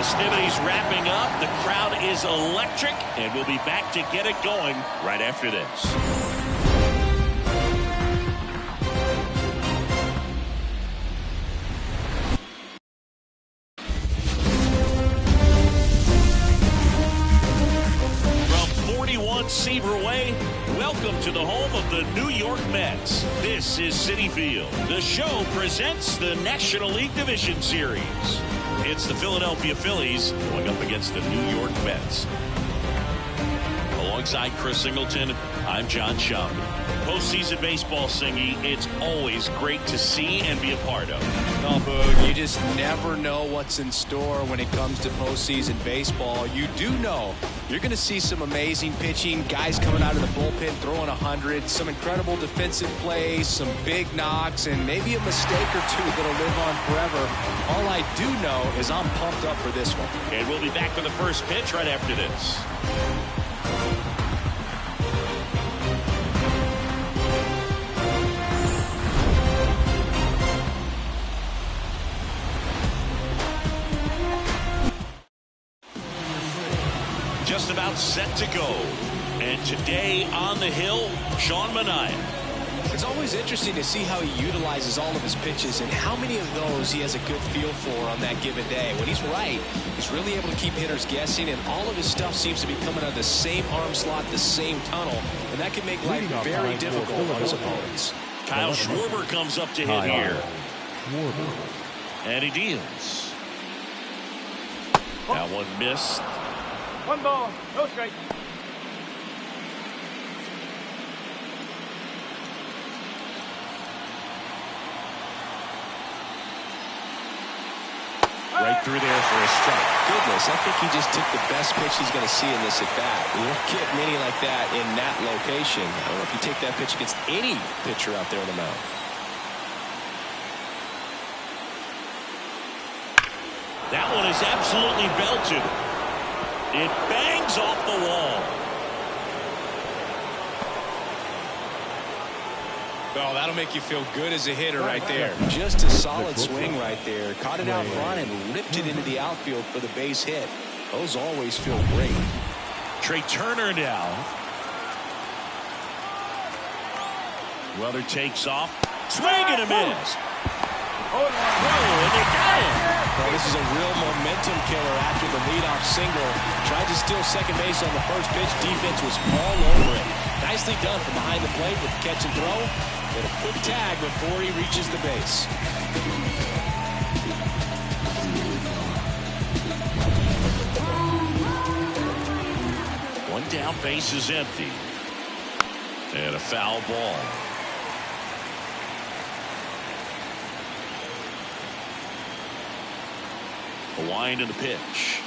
festivities wrapping up. The crowd is electric, and we'll be back to get it going right after this. Seaver Way, welcome to the home of the New York Mets. This is Citi Field. The show presents the National League Division Series. It's the Philadelphia Phillies going up against the New York Mets. Alongside Chris Singleton, I'm John Schaub. Postseason baseball, Singy, it's always great to see and be a part of. No, Boog, you just never know what's in store when it comes to postseason baseball. You do know you're going to see some amazing pitching, guys coming out of the bullpen throwing 100, some incredible defensive plays, some big knocks, and maybe a mistake or two that'll live on forever. All I do know is I'm pumped up for this one. And we'll be back with the first pitch right after this. Just about set to go. And today on the hill, Sean Manaea. It's always interesting to see how he utilizes all of his pitches and how many of those he has a good feel for on that given day. When he's right, he's really able to keep hitters guessing, and all of his stuff seems to be coming out of the same arm slot, the same tunnel, and that can make life very difficult on his opponents. Kyle Schwarber comes up to hit here. And he deals. That one missed. One ball, no strike. Right through there for a strike. Goodness, I think he just took the best pitch he's going to see in this at bat. You don't get many like that in that location. I don't know if you take that pitch against any pitcher out there on the mound. That one is absolutely belted. It bangs off the wall. Oh, that'll make you feel good as a hitter right there. Just a solid swing right there. Caught it out front and ripped it into the outfield for the base hit. Those always feel great. Trey Turner now. Weather takes off. Swing and a miss. Whoa, and they got him. Well, this is a real momentum killer after the leadoff single. Tried to steal second base on the first pitch. Defense was all over it. Nicely done from behind the plate with the catch and throw. And a quick tag before he reaches the base. One down, base is empty. And a foul ball. A wind in the pitch.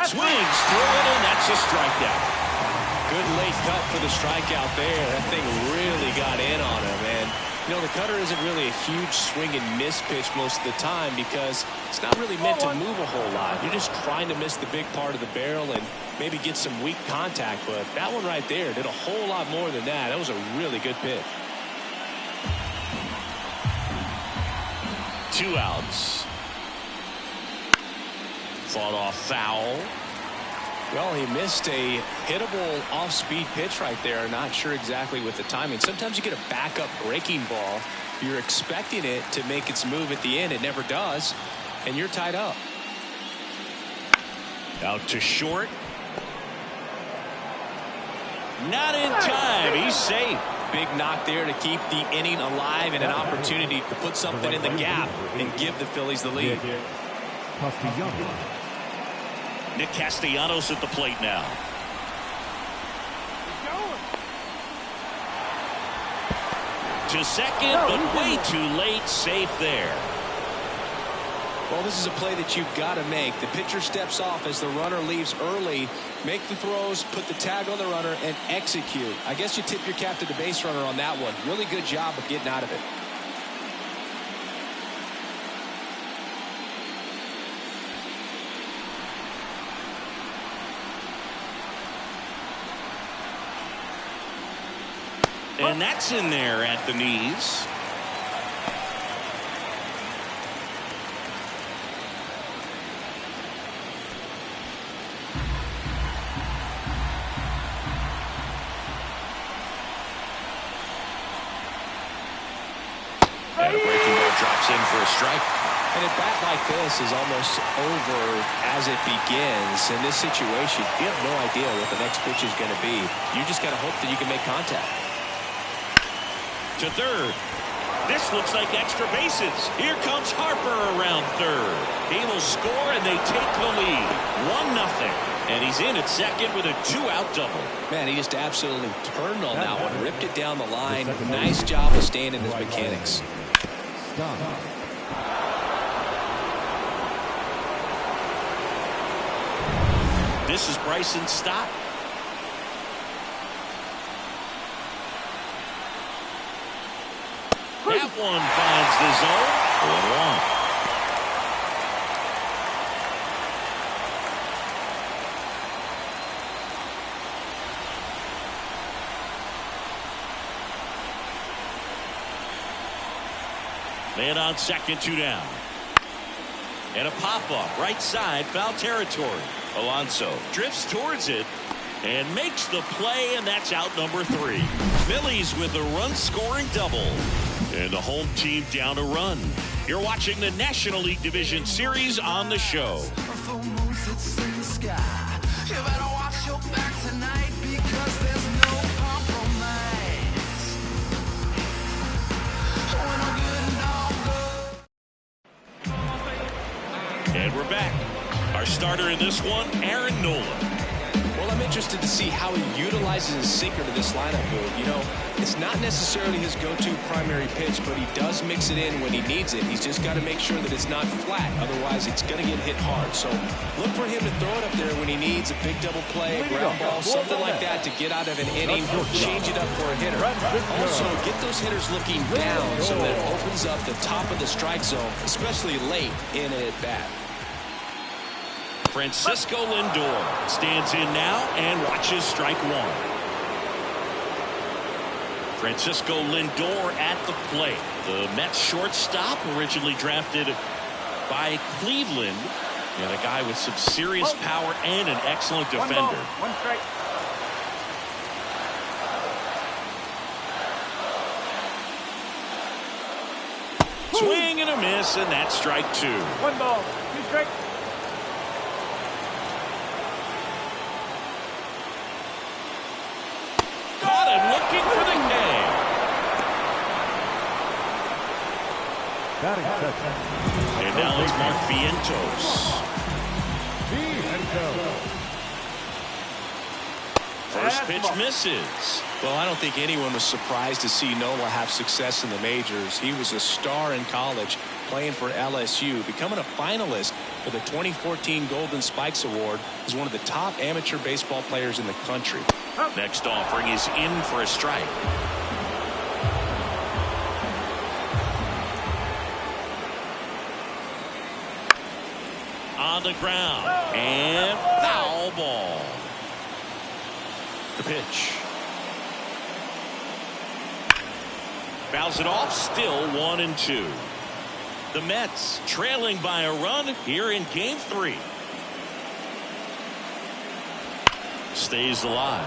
Swings through it, and that's a strikeout. Good late cut for the strikeout there. That thing really got in on him. And, you know, the cutter isn't really a huge swing and miss pitch most of the time because it's not really meant to move a whole lot. You're just trying to miss the big part of the barrel and maybe get some weak contact. But that one right there did a whole lot more than that. That was a really good pitch. 2 outs. Fought off foul. Well, he missed a hittable off-speed pitch right there. Not sure exactly with the timing. Sometimes you get a backup breaking ball. You're expecting it to make its move at the end. It never does, and you're tied up. Out to short. Not in time. He's safe. Big knock there to keep the inning alive and an opportunity to put something in the gap and give the Phillies the lead. Nick Castellanos at the plate now. To second, but way too late. Safe there. Well, this is a play that you've got to make. The pitcher steps off as the runner leaves early. Make the throws, put the tag on the runner, and execute. I guess you tip your cap to the base runner on that one. Really good job of getting out of it. And that's in there at the knees. And a breaking ball drops in for a strike. And a bat like this is almost over as it begins. In this situation, you have no idea what the next pitch is going to be. You just got to hope that you can make contact. To third. This looks like extra bases. Here comes Harper around third. He will score, and they take the lead. 1-0. And he's in at second with a 2-out double. Man, he just absolutely turned on that one. Ripped it down the line. Nice job of staying in his mechanics. This is Bryson's stop. That one finds the zone. 1-1. Man on second, 2 down. And a pop-up right side, foul territory. Alonso drifts towards it and makes the play, and that's out number 3. Phillies with a run-scoring double. And the home team down a run. You're watching the National League Division Series on the show. And we're back. Our starter in this one, Aaron Nola. Well, I'm interested to see how he utilizes his sinker to this lineup, Boog. You know, it's not necessarily his go-to primary pitch, but he does mix it in when he needs it. He's just got to make sure that it's not flat. Otherwise, it's going to get hit hard. So look for him to throw it up there when he needs a big double play, a ground ball, something like that to get out of an inning, change it up for a hitter. Also, get those hitters looking down so that it opens up the top of the strike zone, especially late in an at-bat. Francisco Lindor stands in now and watches strike 1. Francisco Lindor at the plate. The Mets shortstop, originally drafted by Cleveland, and a guy with some serious power and an excellent defender. 1 strike. Swing and a miss, and that's strike 2. 1 ball, 2 strikes. Caught him looking for the game. And now it's Mark Vientos. First pitch misses. Well, I don't think anyone was surprised to see Nola have success in the majors. He was a star in college, playing for LSU, becoming a finalist for the 2014 Golden Spikes Award as one of the top amateur baseball players in the country. Next offering is in for a strike. On the ground. And foul ball. The pitch. Fouls it off. Still 1-2. The Mets trailing by a run here in game 3. Stays alive.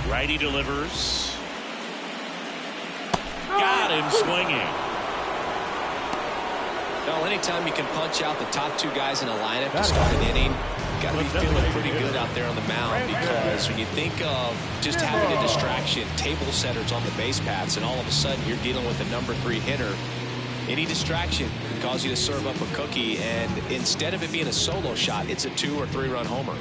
Righty delivers. Got him swinging. Well, anytime you can punch out the top 2 guys in a lineup to start an inning, got to be feeling pretty good out there on the mound, because when you think of just having a distraction, table setters on the base paths, and all of a sudden you're dealing with a number 3 hitter, any distraction can cause you to serve up a cookie, and instead of it being a solo shot, it's a 2 or 3 run homer.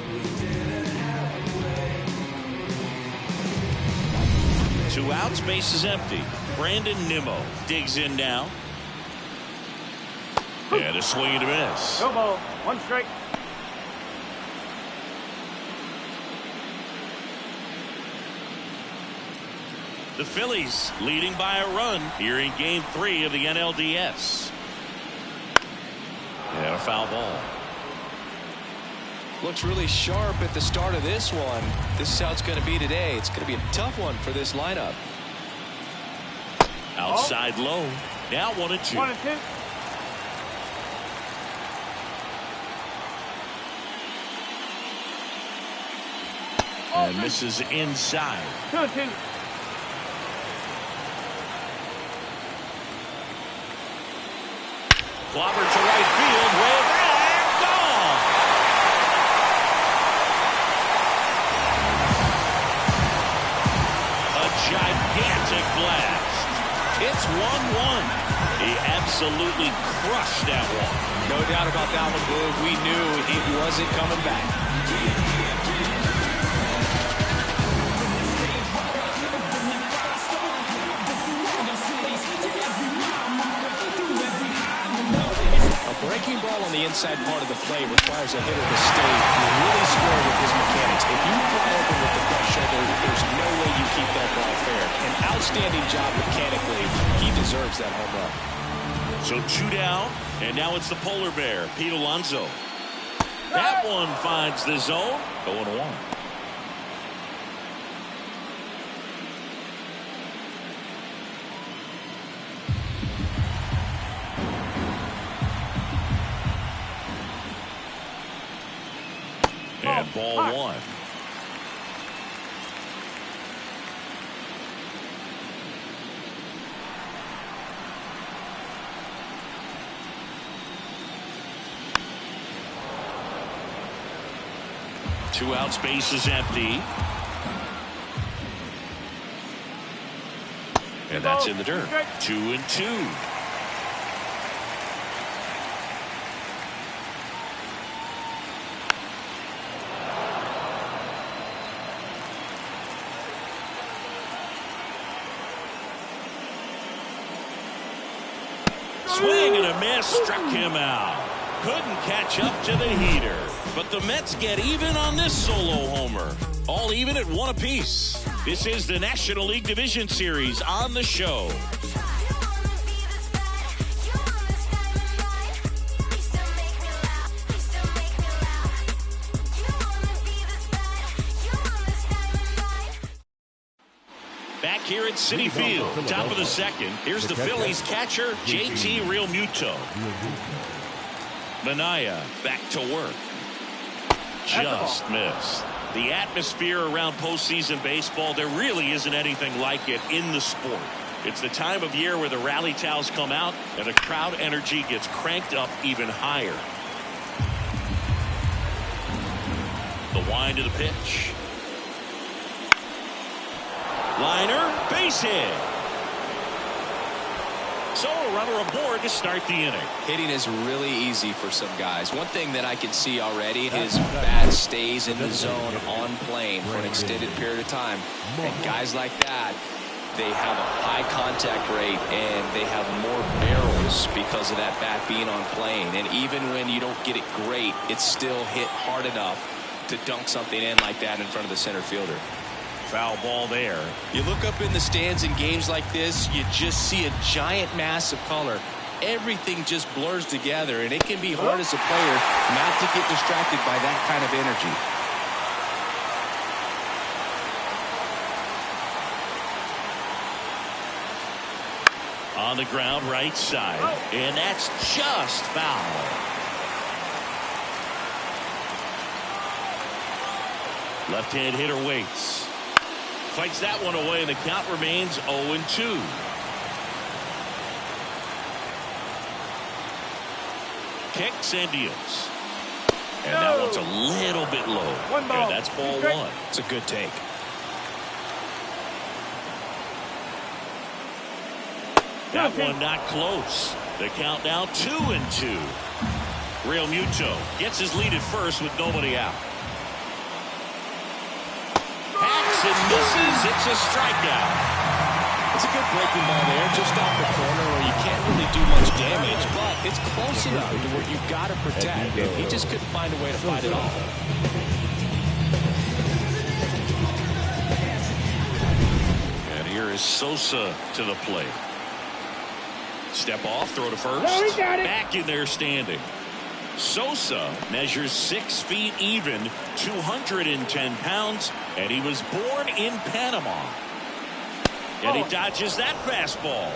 2 outs, base is empty. Brandon Nimmo digs in now. And a swing and a miss. No ball, 1 strike. The Phillies leading by a run here in game 3 of the NLDS. And a foul ball. Looks really sharp at the start of this one. This is how it's going to be today. It's going to be a tough one for this lineup. Outside low. Now 1-2. 1-2. And misses inside. 2-2. Clobbered to right field. Way back. Gone. A gigantic blast. It's 1-1. He absolutely crushed that one. No doubt about that one, Boog. We knew it wasn't coming back. A breaking ball on the inside part of the plate requires a hitter to stay really square with his mechanics. If you fly open with the front shoulder, there's no way you keep that ball fair. An outstanding job mechanically. He deserves that home run. So 2 down, and now it's the polar bear, Pete Alonso. That one finds the zone. 0-1. And ball one. Two out, space is empty. And that's in the dirt. 2-2. Swing and a miss, struck him out. Couldn't catch up to the heater. But the Mets get even on this solo homer. All even at 1 apiece. This is the National League Division Series on the show. Back here at Citi Field, top of the second. Here's the Phillies catcher, JT Realmuto. Minaya back to work. Just missed. The atmosphere around postseason baseball, there really isn't anything like it in the sport. It's the time of year where the rally towels come out and the crowd energy gets cranked up even higher. The wind of the pitch. Liner, base hit. So a runner aboard to start the inning. Hitting is really easy for some guys. One thing that I can see already is bat stays in the zone on plane for an extended period of time. And guys like that, they have a high contact rate and they have more barrels because of that bat being on plane. And even when you don't get it great, it's still hit hard enough to dunk something in like that in front of the center fielder. Foul ball there. You look up in the stands in games like this, you just see a giant mass of color. Everything just blurs together, and it can be hard as a player not to get distracted by that kind of energy. On the ground, right side. And that's just foul. Left-hand hitter waits. Fights that one away, and the count remains 0-2. Kicks and deals. And that one's a little bit low. One ball. And that's ball one. It's a good take. That one not close. The count now 2-2. Realmuto gets his lead at first with nobody out. Hacks and misses. It's a strikeout. It's a good breaking ball there, just off the corner where you can't really do much damage, but it's close enough to where you've got to protect, and he just couldn't find a way to fight it off. And here is Sosa to the plate. Step off, throw to first. Oh, he got it. Back in there standing. Sosa measures 6 feet even, 210 pounds, and he was born in Panama. And he dodges that fastball.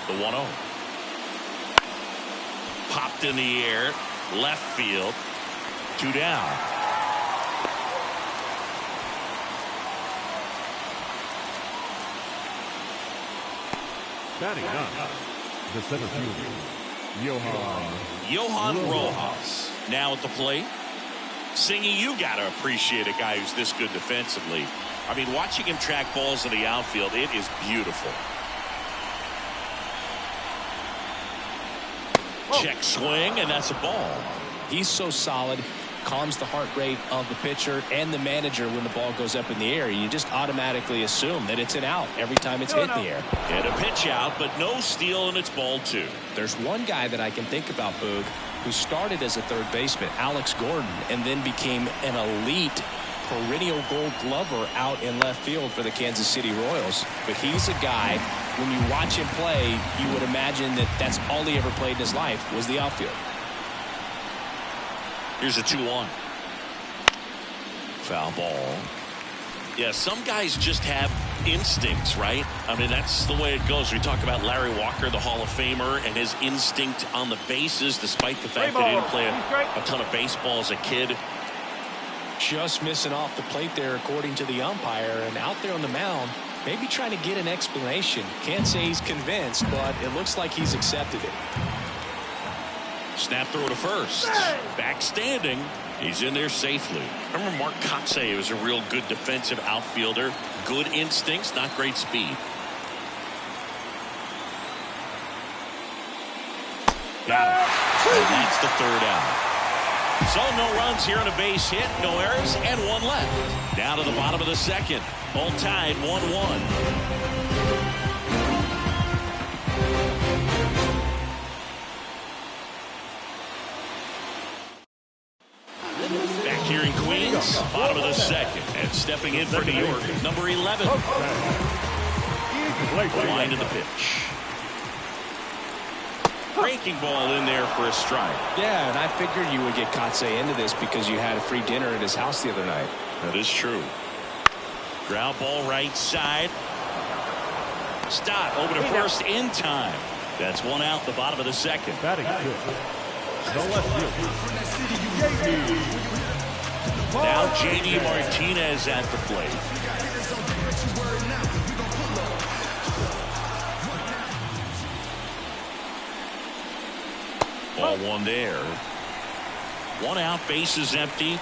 The 1-0. Popped in the air, left field. 2 down. Batting up, the center fielder, Johan Rojas now at the plate. Singy, you got to appreciate a guy who's this good defensively. I mean, watching him track balls in the outfield, it is beautiful. Check swing, and that's a ball. He's so solid, calms the heart rate of the pitcher and the manager when the ball goes up in the air. You just automatically assume that it's an out every time it's hit in the air. And a pitch out, but no steal, and it's ball 2. There's one guy that I can think about, Boog, who started as a third baseman, Alex Gordon, and then became an elite perennial Gold Glover out in left field for the Kansas City Royals. But he's a guy, when you watch him play, you would imagine that that's all he ever played in his life was the outfield. Here's a 2-1. Foul ball. Yeah, some guys just have instincts, right? I mean, that's the way it goes. We talk about Larry Walker, the Hall of Famer, and his instinct on the bases, despite the fact that he didn't play a ton of baseball as a kid. Just missing off the plate there, according to the umpire, and out there on the mound, maybe trying to get an explanation. Can't say he's convinced, but it looks like he's accepted it. Snap throw to first. Back standing. He's in there safely. Remember Mark Kotsay was a real good defensive outfielder. Good instincts, not great speed. Got it. And that's the 3rd out. So no runs here on a base hit, no errors, and 1 left. Down to the bottom of the 2nd. All tied 1-1. Back here in Queens, bottom of the 2nd, and stepping in for New York, number 11. Line to the pitch. Breaking ball in there for a strike. Yeah, and I figured you would get Kotsay into this because you had a free dinner at his house the other night. That is true. Ground ball right side. Stott over to first in time. That's 1 out, the bottom of the 2nd. batting fifth, the left fielder, Now J.D. Martinez at the plate. Ball 1 there. 1 out, bases empty.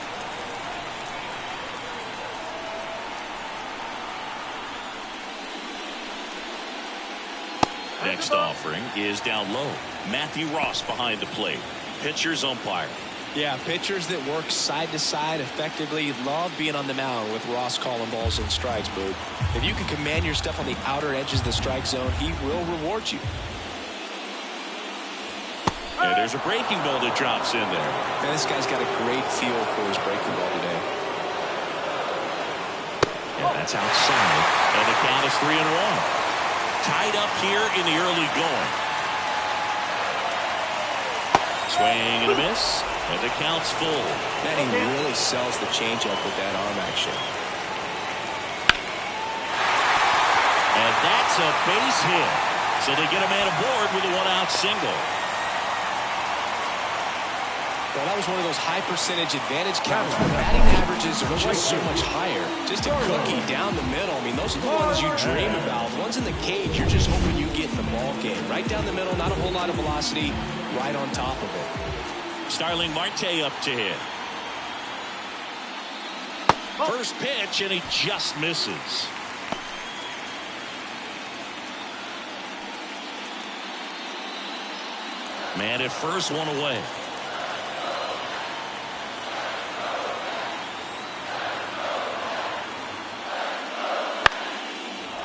Next offering is down low. Matthew Ross behind the plate. Pitcher's umpire. Yeah, pitchers that work side to side effectively love being on the mound with Ross calling balls and strikes, Boog. If you can command your stuff on the outer edges of the strike zone, he will reward you. And there's a breaking ball that drops in there. Man, this guy's got a great feel for his breaking ball today. Yeah, that's outside. And the count is 3-1. Tied up here in the early going. Swing and a miss. And the count's full. Man, he really sells the changeup with that arm action. And that's a base hit. So they get a man aboard with a 1-out single. Well, that was one of those high percentage advantage counts where batting averages are just so much higher. Just a cookie down the middle. I mean, those are the ones you dream about. The ones in the cage, you're just hoping you get in the ball game. Right down the middle, not a whole lot of velocity, right on top of it. Starling Marte up to hit. First pitch, and he just misses. Man at first, 1 away.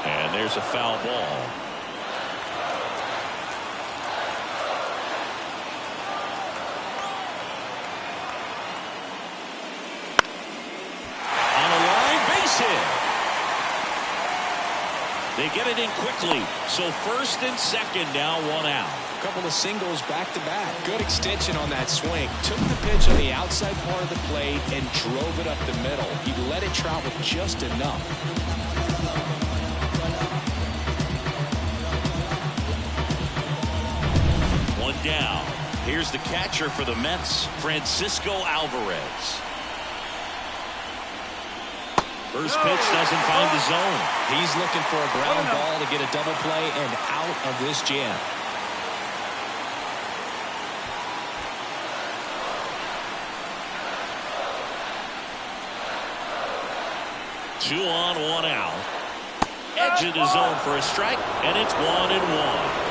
And there's a foul ball. On the line, base hit. They get it in quickly. So first and second, now 1 out. A couple of singles back to back. Good extension on that swing. Took the pitch on the outside part of the plate and drove it up the middle. He let it travel just enough. One down. Here's the catcher for the Mets, Francisco Alvarez. First pitch doesn't find the zone. He's looking for a ground ball to get a double play and out of this jam. Two on, one out. Edge of the zone for a strike, and it's 1-1.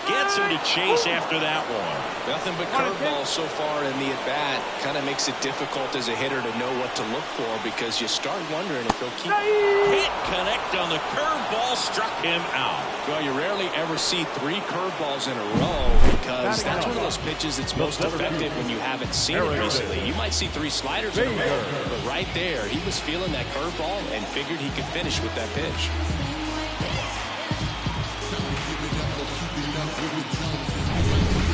Gets him to chase after that one. Nothing but curveballs so far in the at-bat. Kind of makes it difficult as a hitter to know what to look for because you start wondering if he'll keep. Hit connect on the curveball, struck him out. Well, you rarely ever see 3 curveballs in a row because that's one of those pitches that's most effective when you haven't seen it recently. You might see 3 sliders in a row, but right there, he was feeling that curveball and figured he could finish with that pitch.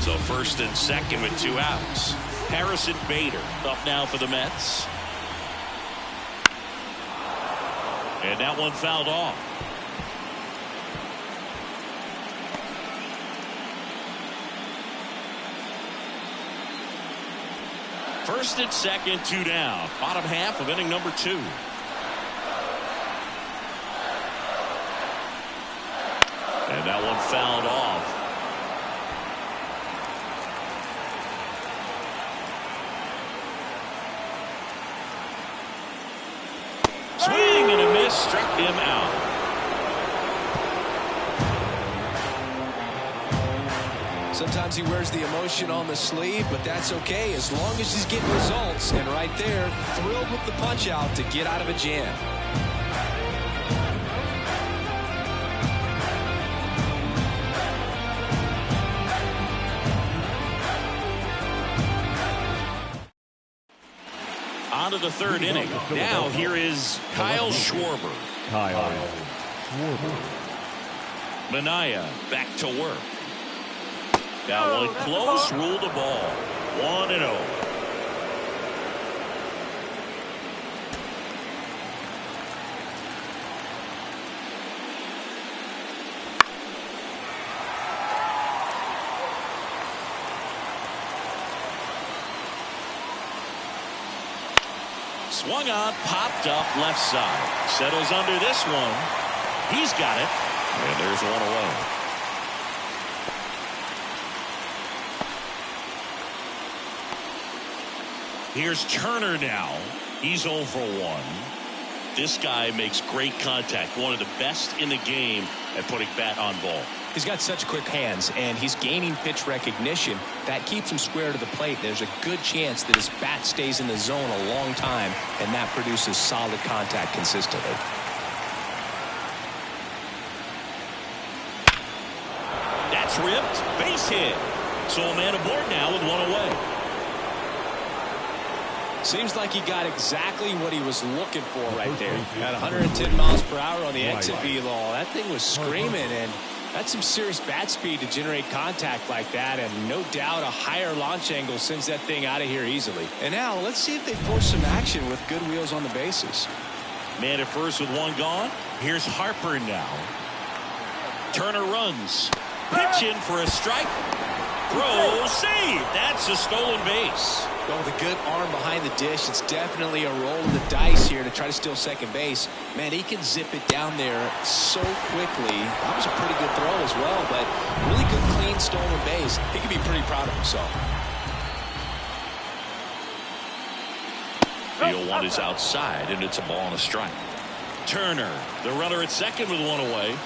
So first and second with 2 outs. Harrison Bader up now for the Mets. And that one fouled off. First and second, 2 down. Bottom half of inning number 2. And that one fouled off. Swing and a miss, struck him out. Sometimes he wears the emotion on the sleeve, but that's okay as long as he's getting results. And right there, thrilled with the punch out to get out of a jam. On to the 3rd inning. Now here is Kyle Schwarber. Minaya back to work. That one close, ruled the ball. 1-0. Swung on, popped up left side. Settles under this one. He's got it. And there's one away. Here's Turner now. He's 0 for 1. This guy makes great contact. One of the best in the game at putting bat on ball. He's got such quick hands, and he's gaining pitch recognition. That keeps him square to the plate. There's a good chance that his bat stays in the zone a long time, and that produces solid contact consistently. That's ripped. Base hit. So a man aboard now with 1 away. Seems like he got exactly what he was looking for right there. At 110 miles per hour on the exit velo. That thing was screaming, and that's some serious bat speed to generate contact like that, and no doubt a higher launch angle sends that thing out of here easily. And now let's see if they force some action with good wheels on the bases. Man at first with 1 gone. Here's Harper now. Turner runs. Pitch in for a strike. Throw, save. That's a stolen base. Well, with a good arm behind the dish, it's definitely a roll of the dice here to try to steal second base. Man, he can zip it down there so quickly. That was a pretty good throw as well, but really good, clean, stolen base. He can be pretty proud of himself. The 0-1 is outside, and it's a ball and a strike. Turner, the runner at second with 1 away.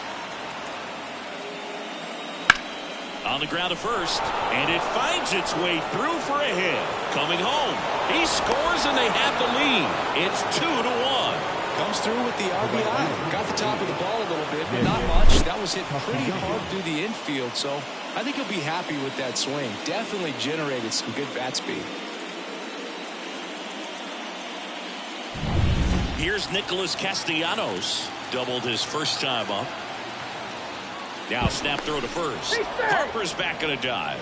On the ground to first, and it finds its way through for a hit. Coming home, he scores, and they have the lead. It's 2-1. Comes through with the RBI. Got the top of the ball a little bit, but not much. That was hit pretty hard through the infield, so I think he'll be happy with that swing. Definitely generated some good bat speed. Here's Nicholas Castellanos. Doubled his first time up. Now snap throw to first. Harper's back in a dive.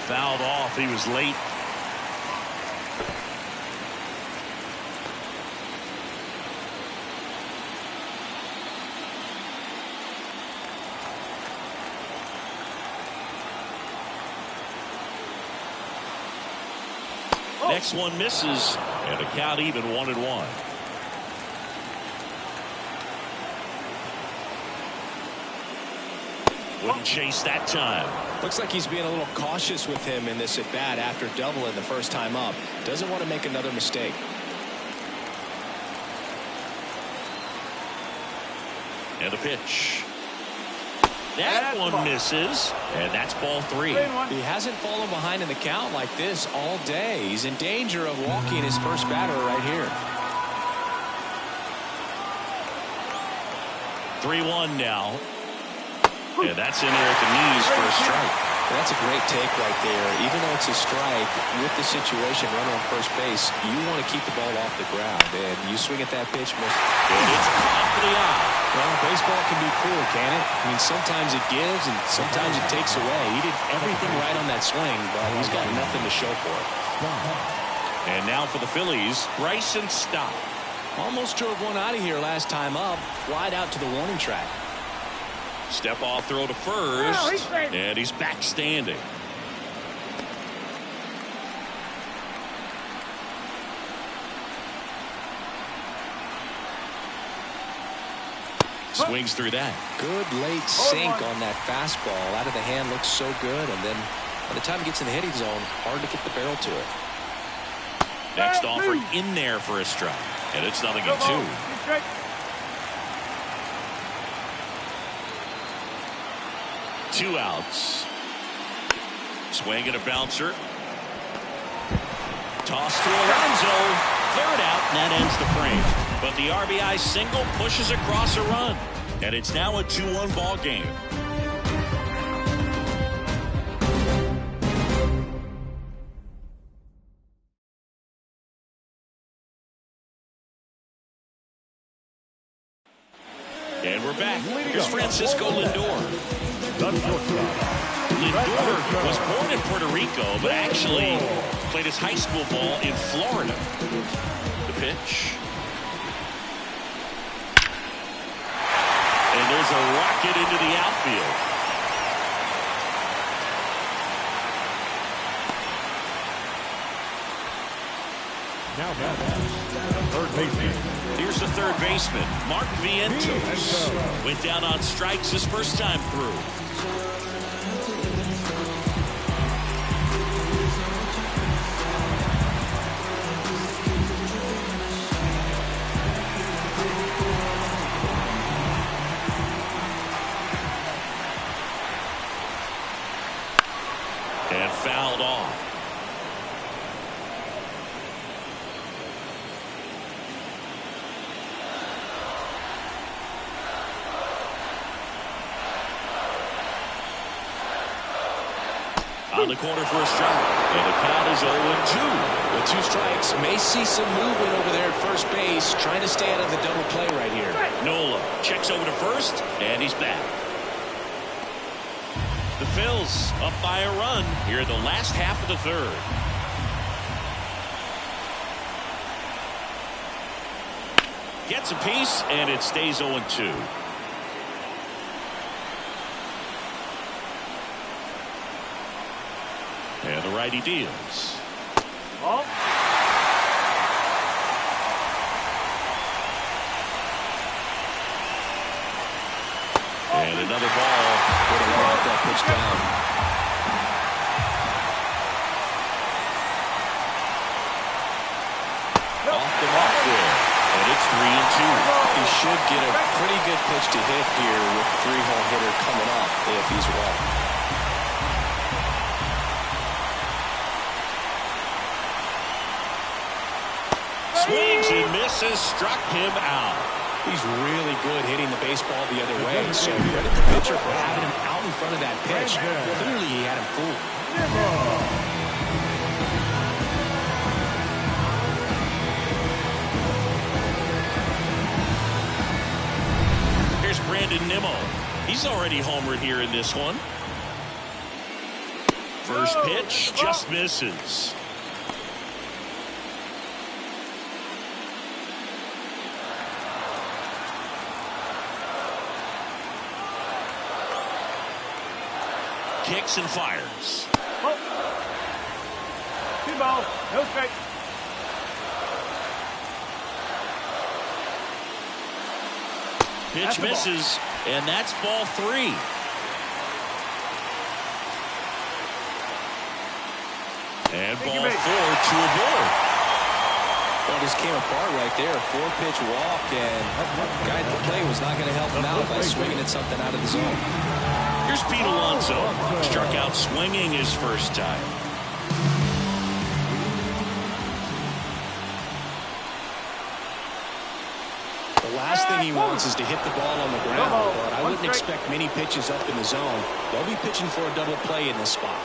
Fouled off. He was late. Next one misses, and the count even 1-1. Wouldn't chase that time. Looks like he's being a little cautious with him in this at bat after doubling the first time up. Doesn't want to make another mistake. And the pitch. That one misses, and that's ball 3. He hasn't fallen behind in the count like this all day. He's in danger of walking his first batter right here. 3-1 now. And that's in there at the knees for a strike. That's a great take right there. Even though it's a strike, with the situation, runner on first base, you want to keep the ball off the ground. And you swing at that pitch. And it's off the eye. Well, baseball can be cruel, can it? I mean, sometimes it gives and sometimes it takes away. He did everything right on that swing, but he's got nothing to show for it. And now for the Phillies, Bryson Stott. Almost drove one out of here last time up. Flied out to the warning track. Step off throw to first, and he's back standing. Swings through that. Good late sink on that fastball. Out of the hand, looks so good, and then by the time he gets in the hitting zone, hard to get the barrel to it. Next offer in there for a strike, and it's 0-2. 2 outs. Swing and a bouncer. Toss to Alonso. 3rd out, and that ends the frame. But the RBI single pushes across a run. And it's now a 2-1 ball game. And we're back. Here's Francisco Lindor. Lindor was born in Puerto Rico, but actually played his high school ball in Florida. The pitch. And there's a rocket into the outfield. Now third baseman. Here's the third baseman, Mark Vientos. Went down on strikes his first time through. And fouled off. On the corner for a strike. And the count is 0-2. With 2 strikes, may see some movement over there at first base, trying to stay out of the double play right here. Nola checks over to first, and he's back. The Phils up by a run here in the last half of the 3rd. Gets a piece, and it stays 0-2. And the righty deals. Oh. And another ball. Would have let that pitch down. Off the mark there. And it's 3-2. He should get a pretty good pitch to hit here with the 3-hole hitter coming up if he's well. Swings and misses, struck him out. He's really good hitting the baseball the other way, so credit the pitcher for having him out in front of that pitch. Clearly he had him fooled. Here's Brandon Nimmo. He's already homered here in this one. First pitch just misses. Kicks and fires. Oh. 2 balls, no strike. Pitch misses, and that's ball 3. And ball 4 to a board. Well, this came apart right there. 4-pitch walk, and the guy at the plate was not going to help him out by swinging at something out of the zone. Here's Pete Alonso. Struck out swinging his first time. The last thing he wants is to hit the ball on the ground, but I wouldn't expect many pitches up in the zone. They'll be pitching for a double play in this spot.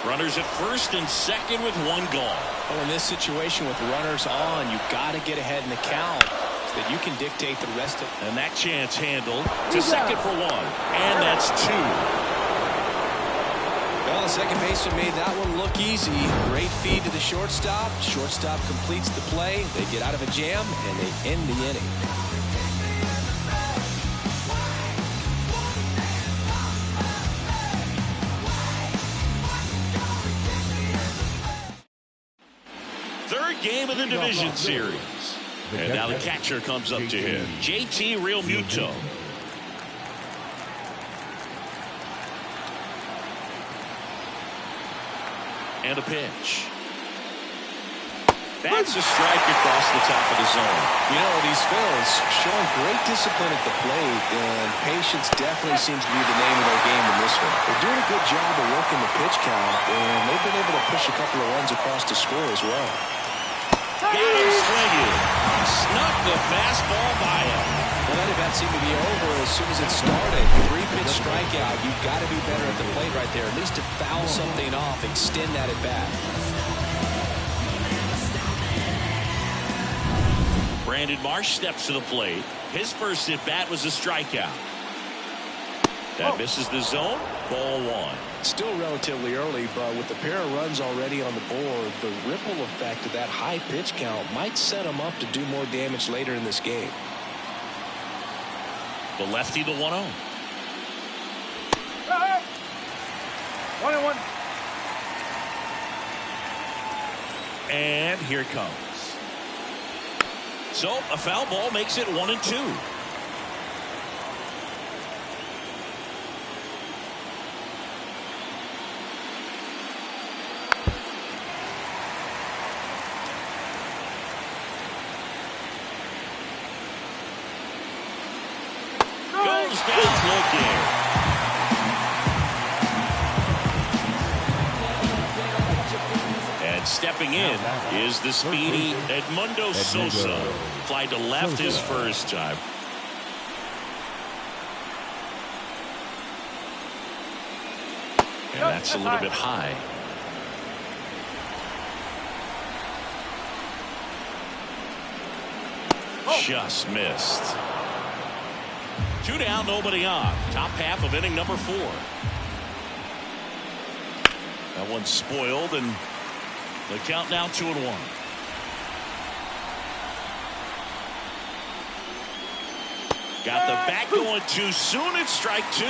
Runners at first and second with 1 gone. Oh, in this situation with runners on, you got to get ahead in the count so that you can dictate the rest of it. And that chance handled to second for 1. And that's 2. Well, the second baseman made that one look easy. Great feed to the shortstop. Shortstop completes the play. They get out of a jam, and they end the inning. Third game of the division series. And now the catcher comes up to him. JT Realmuto. And a pitch. That's a strike across the top of the zone. You know, these Phillies showing great discipline at the plate, and patience definitely seems to be the name of their game in this one. They're doing a good job of working the pitch count, and they've been able to push a couple of runs across to score as well. Got him swinging. Snuck the fastball by him. Well, that at-bat seemed to be over as soon as it started. 3-pitch strikeout. You've got to be better at the plate right there, at least to foul something off, extend that at-bat. Brandon Marsh steps to the plate. His first at-bat was a strikeout. That misses the zone. Ball 1. Still relatively early, but with the pair of runs already on the board, the ripple effect of that high pitch count might set him up to do more damage later in this game. The lefty, the 1-0. 1-1. And here it comes. So a foul ball makes it 1-2. Goes down looking. And stepping in is the speedy Edmundo Sosa. Fly to left his first time. And that's a little bit high. Just missed. 2 down, nobody on. Top half of inning number 4. That one's spoiled, and the count now 2-1. Got the bat going too soon. It's strike 2.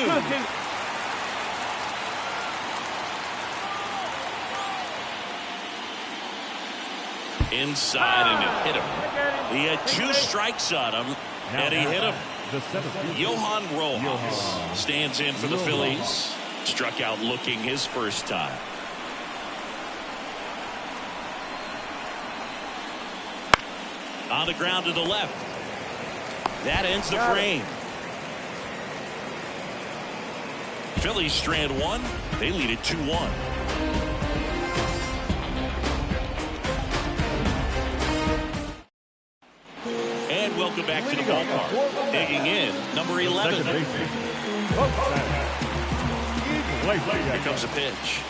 Inside, and it hit him. He had 2 strikes on him, and he hit him. Johan Rojas stands in for the Phillies. Struck out looking his first time. On the ground to the left. That ends the frame. Phillies strand 1. They lead it 2-1. And welcome back to the ballpark. Digging in, number 11. Here comes a pitch.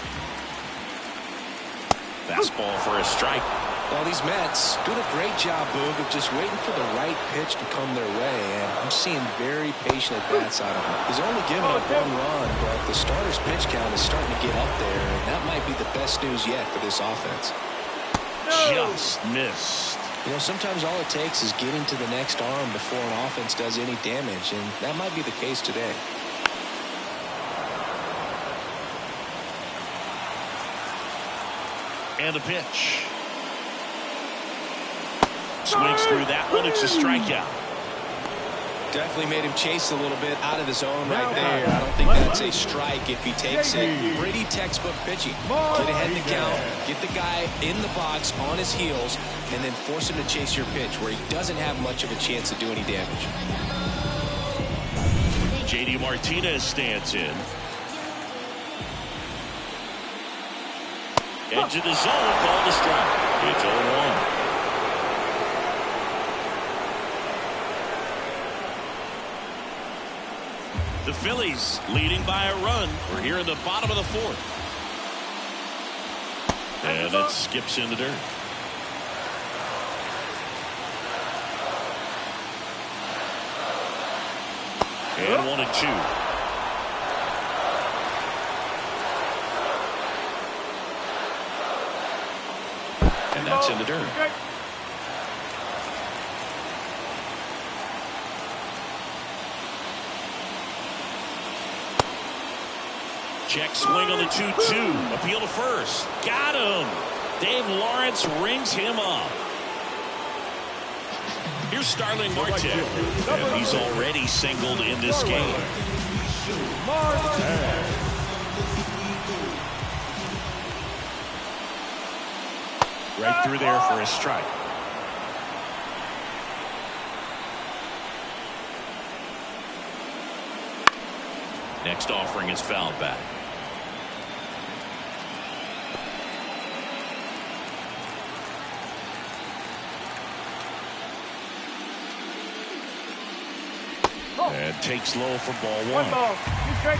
Fastball for a strike. Well, these Mets doing a great job, Boog, of just waiting for the right pitch to come their way, and I'm seeing very patient at-bats out of him. He's only given up 1 run, but the starter's pitch count is starting to get up there, and that might be the best news yet for this offense. Just missed. You know, sometimes all it takes is getting to the next arm before an offense does any damage, and that might be the case today. And a pitch. Swings through that one. It's a strikeout. Definitely made him chase a little bit out of the zone right there. I don't think that's a strike if he takes it. Pretty textbook pitching. Get ahead in the count, get the guy in the box on his heels, and then force him to chase your pitch where he doesn't have much of a chance to do any damage. JD Martinez stands in. Edge of the zone, called a strike. It's 0-1. The Phillies leading by a run. We're here in the bottom of the 4th. And it skips in the dirt. And 1-2. And that's in the dirt. Check swing on the 2-2. Appeal to first. Got him. Dave Lawrence rings him up. Here's Starling Marte. And he's already singled in this game. Right through there for a strike. Next offering is fouled back. And takes low for ball 1. 1 ball. Strike.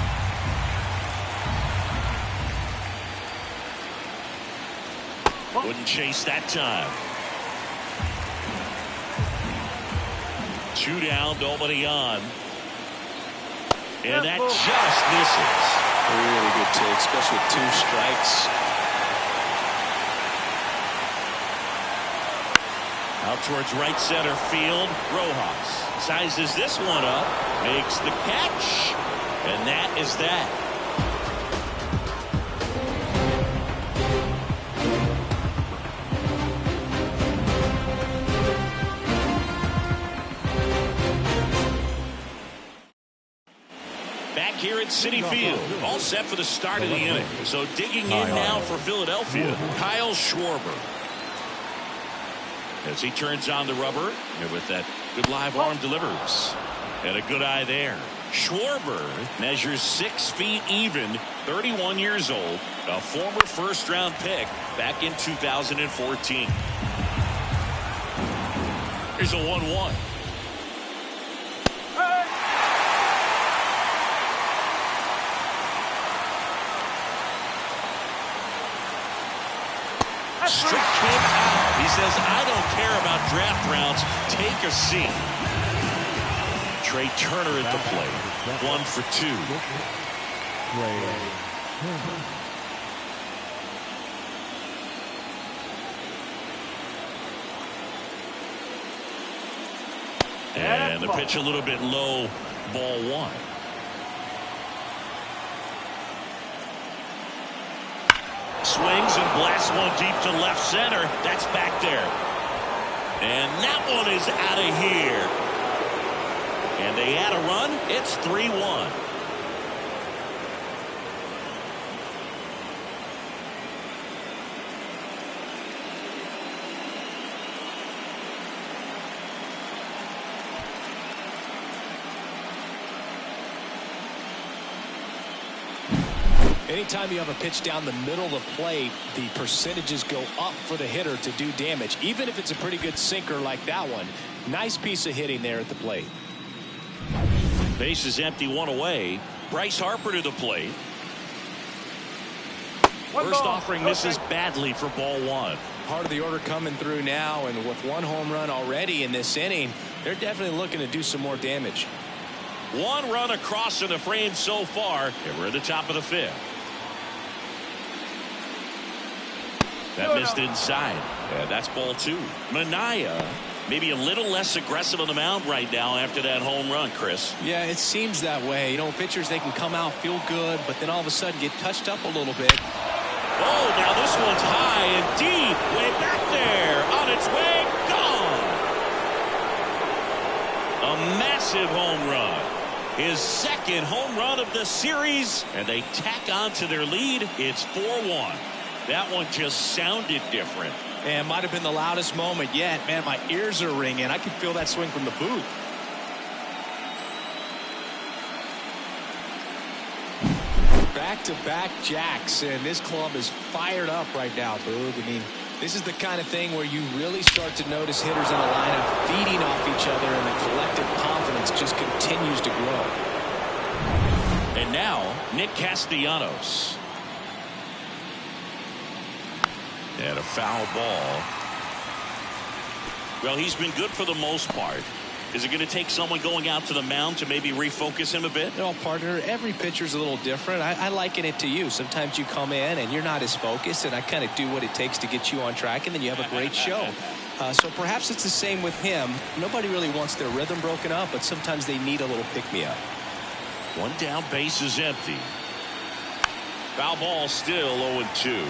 Wouldn't chase that time. 2 down, nobody on. And that just misses. A really good take, especially with 2 strikes. Out towards right center field. Rojas sizes this one up, makes the catch, and that is that. Back here at Citi Field, all set for the start of the inning. So digging in now for Philadelphia, Kyle Schwarber. As he turns on the rubber, and with that good live arm delivers. And a good eye there. Schwarber measures 6 feet even, 31 years old, a former first-round pick back in 2014. Here's a 1-1. Struck him out. He says, I don't care about draft rounds. Take a seat. Trey Turner at the plate. 1 for 2. And the pitch a little bit low. Ball 1. Swings and blasts one deep to left center. That's back there. And that one is out of here. And they add a run. It's 3-1. Anytime you have a pitch down the middle of the plate, the percentages go up for the hitter to do damage, even if it's a pretty good sinker like that one. Nice piece of hitting there at the plate. Base is empty, 1 away. Bryce Harper to the plate. First offering misses badly for ball 1. Part of the order coming through now, and with one home run already in this inning, they're definitely looking to do some more damage. One run across in the frame so far, and we're at the top of the 5th. That missed inside. Yeah, that's ball 2. Manaea maybe a little less aggressive on the mound right now after that home run, Chris. Yeah, it seems that way. You know, pitchers, they can come out, feel good, but then all of a sudden get touched up a little bit. Oh, now this one's high and deep. Way back there. On its way. Gone. A massive home run. His second home run of the series. And they tack on to their lead. It's 4-1. That one just sounded different. And might have been the loudest moment yet. Man, my ears are ringing. I can feel that swing from the booth. Back-to-back jacks, and this club is fired up right now, Boog. I mean, this is the kind of thing where you really start to notice hitters in the lineup feeding off each other, and the collective confidence just continues to grow. And now, Nick Castellanos. And a foul ball. Well, he's been good for the most part. Is it going to take someone going out to the mound to maybe refocus him a bit? You know, partner, every pitcher's a little different. I liken it to you. Sometimes you come in and you're not as focused, and I kind of do what it takes to get you on track, and then you have a great show. So perhaps it's the same with him. Nobody really wants their rhythm broken up, but sometimes they need a little pick-me-up. One down, base is empty. Foul ball, still 0-2.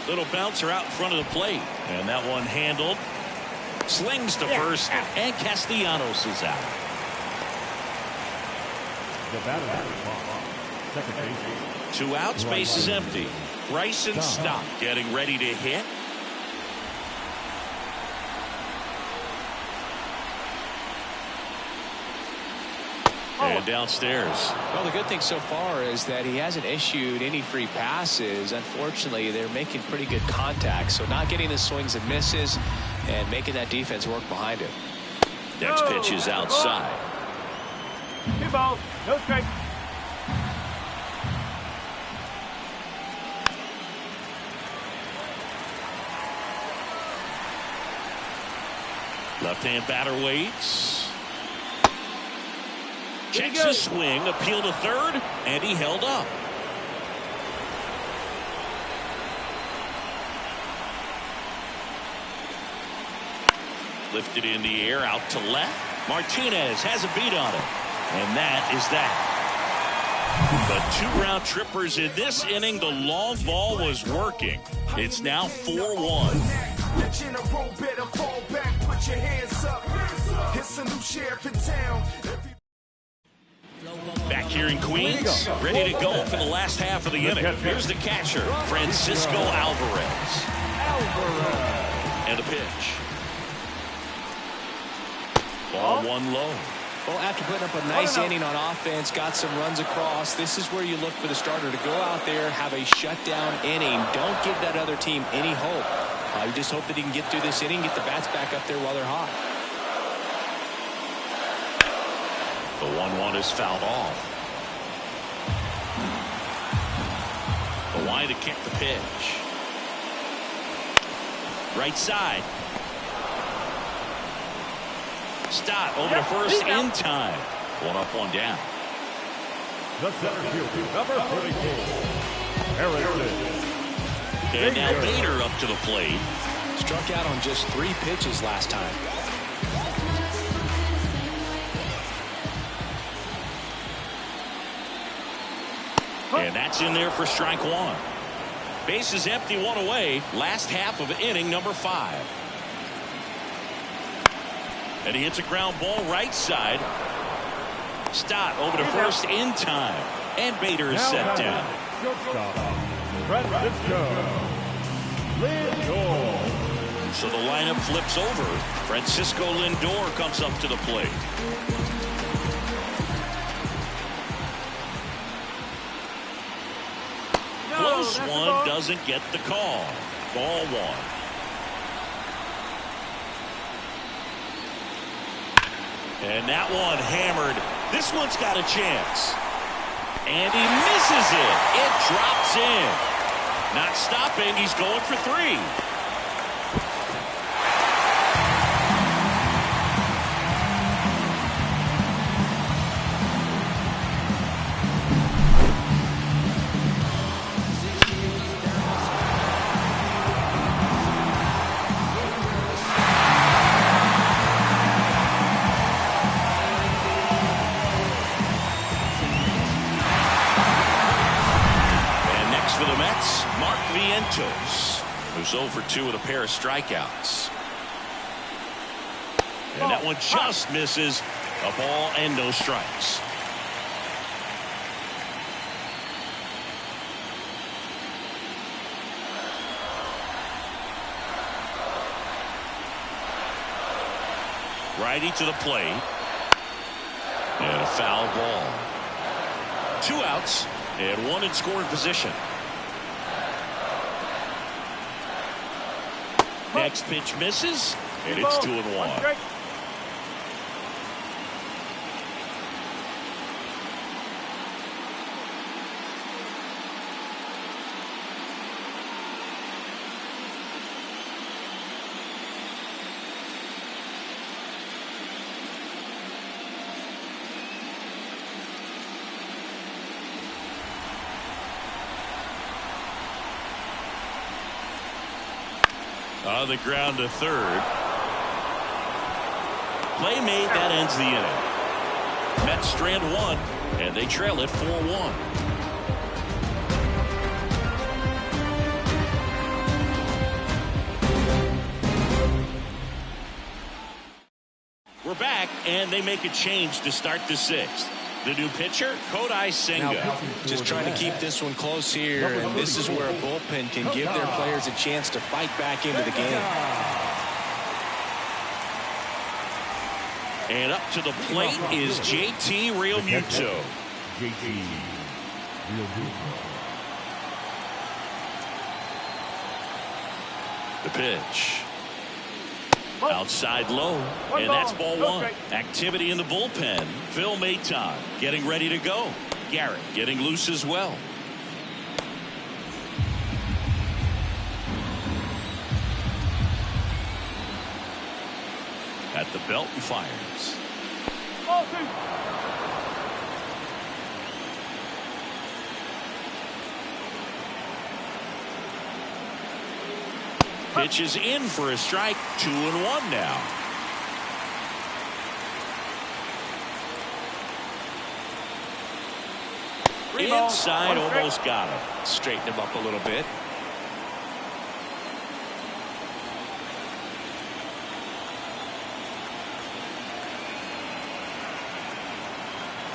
Little bouncer out in front of the plate, and that one handled. Slings to first, and Castellanos is out. The batter is second base. 2 outs, base is empty. Bryson Stott getting ready to hit. And downstairs. Well, the good thing so far is that he hasn't issued any free passes. Unfortunately, they're making pretty good contact, so not getting the swings and misses and making that defense work behind him. Next pitch is outside. 2 balls, no strike. Left-hand batter waits. Checks his swing, appeal to third, and he held up. Lifted in the air, out to left. Martinez has a beat on it, and that is that. But 2 round trippers in this inning. The long ball was working. It's now 4-1. Back here in Queens, ready to go for the last half of the inning. Here's the catcher, Francisco Alvarez. And the pitch. Ball 1 low. Well, after putting up a nice inning on offense, got some runs across, this is where you look for the starter to go out there, have a shutdown inning. Don't give that other team any hope. You just hope that he can get through this inning, get the bats back up there while they're hot. The 1-1 is fouled off. The line to kick the pitch. Right side. Stott over to first in time. 1 up, 1 down. The center fielder, number 34, Harrison. And now Bader up to the plate. Struck out on just 3 pitches last time. And that's in there for strike 1. Base is empty, 1 away. Last half of inning number 5. And he hits a ground ball right side. Stott over to first in time. And Bader is set down. Shortstop, Francisco Lindor. So the lineup flips over. Francisco Lindor comes up to the plate. Close one, doesn't get the call. Ball 1. And that one hammered. This one's got a chance. And he misses it. It drops in. Not stopping. He's going for 3. Who's 0 for 2 with a pair of strikeouts. And that one just misses. A ball and no strikes. Righty to the plate. And a foul ball. 2 outs and 1 in scoring position. Next pitch misses, and it's 2-1. On the ground to third. Play made, that ends the inning. Mets strand 1, and they trail it 4-1. We're back, and they make a change to start the 6th. The new pitcher, Kodai Senga. Just trying to keep this one close here, and this is where a bullpen can give their players a chance to fight back into the game. And up to the plate is JT Realmuto. JT Realmuto. The pitch. Outside low, and that's ball 1. Activity in the bullpen. Phil Maton getting ready to go. Garrett getting loose as well. At the belt and fires. Pitch is in for a strike. 2-1 now. Inside, almost got him. Straighten him up a little bit.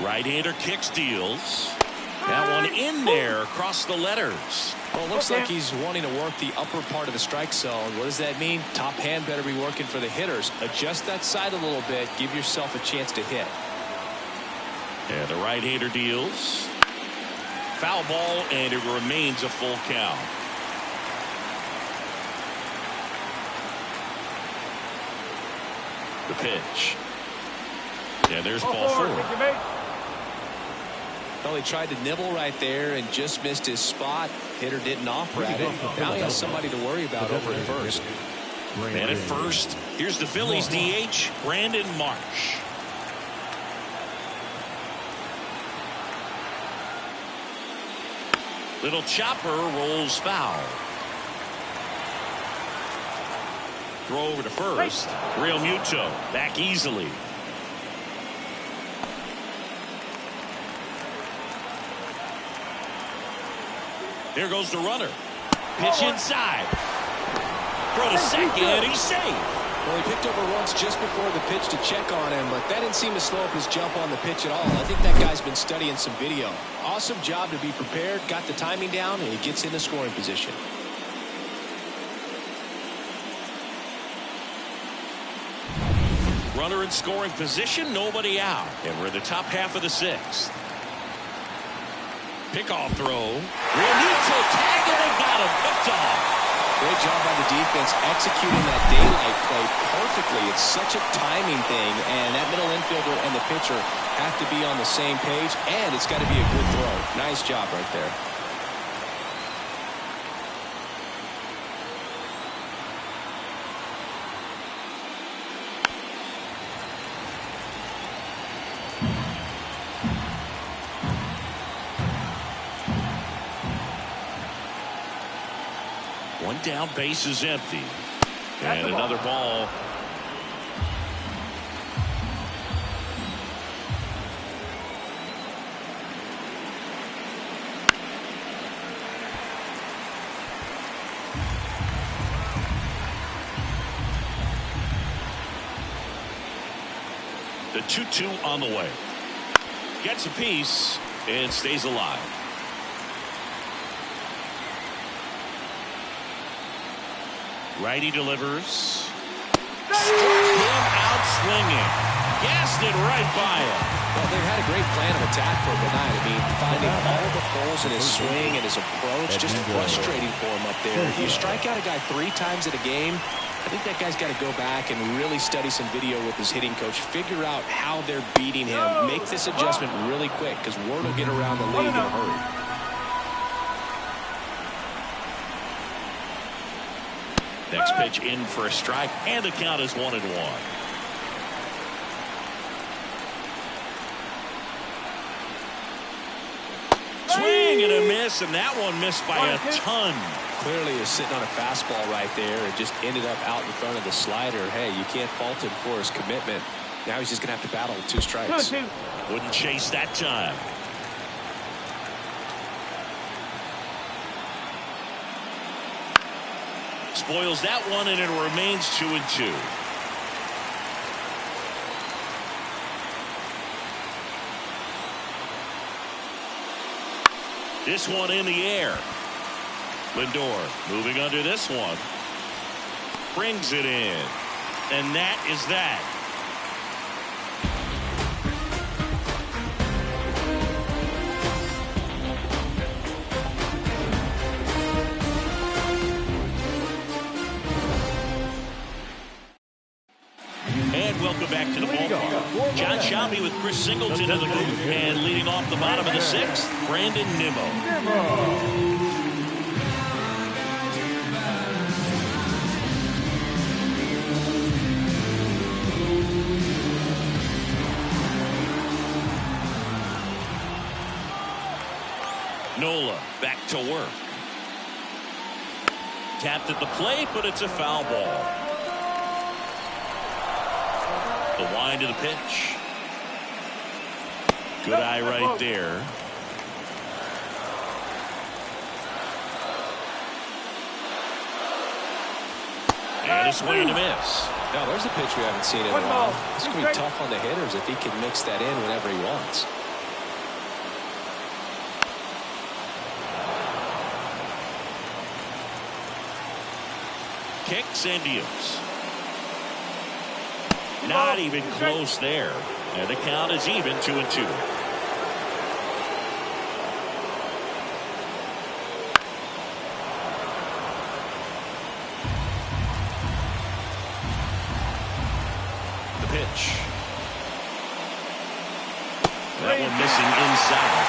Right-hander kicks, deals. That one in there across the letters. Well, it looks like he's wanting to work the upper part of the strike zone. What does that mean? Top hand better be working for the hitters. Adjust that side a little bit. Give yourself a chance to hit. And the right-hander deals. Foul ball, and it remains a full count. The pitch. And there's ball 4. Well, he tried to nibble right there and just missed his spot. Hitter didn't offer at it. Now he has somebody to worry about over at first. And at first, here's the Phillies DH, Brandon Marsh. Little chopper rolls foul. Throw over to first. Realmuto back easily. Here goes the runner. Pitch inside. Throw to second. He's safe. Well, he picked over once just before the pitch to check on him, but that didn't seem to slow up his jump on the pitch at all. I think that guy's been studying some video. Awesome job to be prepared, got the timing down, and he gets in the scoring position. Runner in scoring position, nobody out. And we're in the top half of the 6th. Pickoff throw. Realmuto tagging and got him. Picked off. Great job by the defense executing that daylight play play perfectly. It's such a timing thing, and that middle infielder and the pitcher have to be on the same page, and it's got to be a good throw. Nice job right there. One down, base is empty. And another ball. The 2-2 on the way. Gets a piece and stays alive. Righty delivers. Struck him out swinging. Gassed it right by him. Well, they've had a great plan of attack for tonight. I mean, finding all the holes in his swing and his approach, just frustrating for him up there. You strike out a guy 3 times in a game, I think that guy's got to go back and really study some video with his hitting coach, figure out how they're beating him, make this adjustment really quick, because word will get around the league in a hurry. Next pitch in for a strike, and the count is 1-1. Swing and a miss, and that one missed by a ton. Clearly he was sitting on a fastball right there and just ended up out in front of the slider. Hey, you can't fault him for his commitment. Now he's just going to have to battle with 2 strikes. Wouldn't chase that time. Spoils that one, and it remains 2-2. This one in the air. Lindor moving under this one. Brings it in. And that is that. And welcome back to the ballpark. John Shelby with Chris Singleton in the booth, and leading off the bottom of the 6th, Brandon Nimmo. Nola back to work. Tapped at the plate, but it's a foul ball. The wind of the pitch. Good eye right there. And a swing and a miss. Now there's a pitch we haven't seen in a while. It's going to be tough on the hitters if he can mix that in whenever he wants. Kicks and deals. Not even close there. And the count is even 2-2. The pitch. That one missing inside.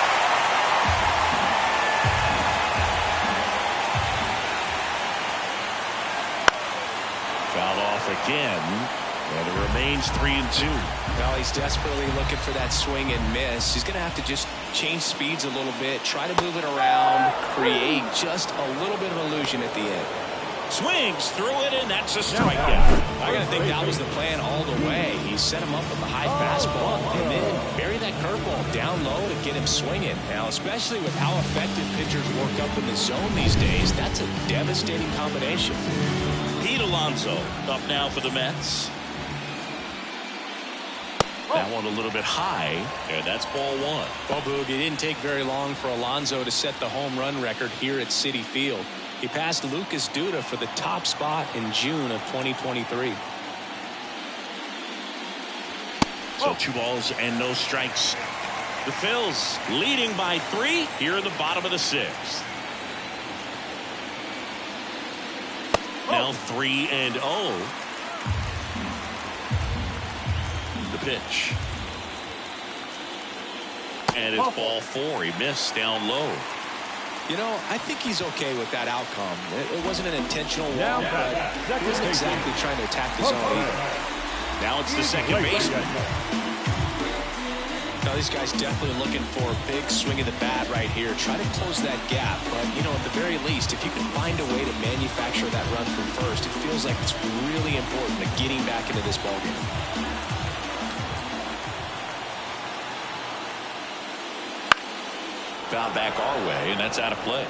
Fouled off again. And it remains 3-2. Well, he's desperately looking for that swing and miss. He's going to have to just change speeds a little bit, try to move it around, create just a little bit of illusion at the end. Swings through it, and that's a strikeout. I got to think that was the plan all the way. He set him up with a high fastball and then bury that curveball down low to get him swinging. Now, especially with how effective pitchers work up in the zone these days, that's a devastating combination. Pete Alonso up now for the Mets. That one a little bit high, and that's ball 1. Well, Boog, it didn't take very long for Alonso to set the home run record here at Citi Field. He passed Lucas Duda for the top spot in June of 2023. So 2 balls and no strikes. The Phillies leading by 3 here in the bottom of the 6th. Now 3-0. pitch. And it's ball 4. He missed down low. You know, I think he's okay with that outcome. It wasn't an intentional walk, but he wasn't exactly trying to attack the zone either. Now it's the second baseman. Now these guys definitely looking for a big swing of the bat right here. Try to close that gap, but you know, at the very least, if you can find a way to manufacture that run from first, it feels like it's really important to getting back into this ballgame. Foul back our way, and that's out of play.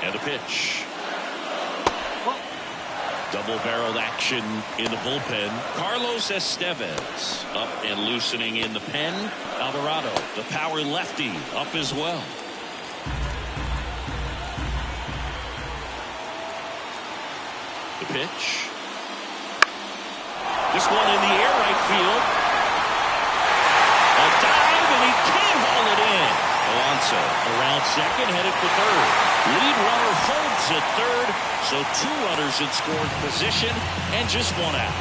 And the pitch. Double-barreled action in the bullpen. Carlos Estevez up and loosening in the pen. Alvarado, the power lefty, up as well. The pitch. This one in the air, right field. A dive, and he can't haul it in. Alonso around second, headed for third. Lead runner holds at third, so 2 runners in scoring position and just 1 out.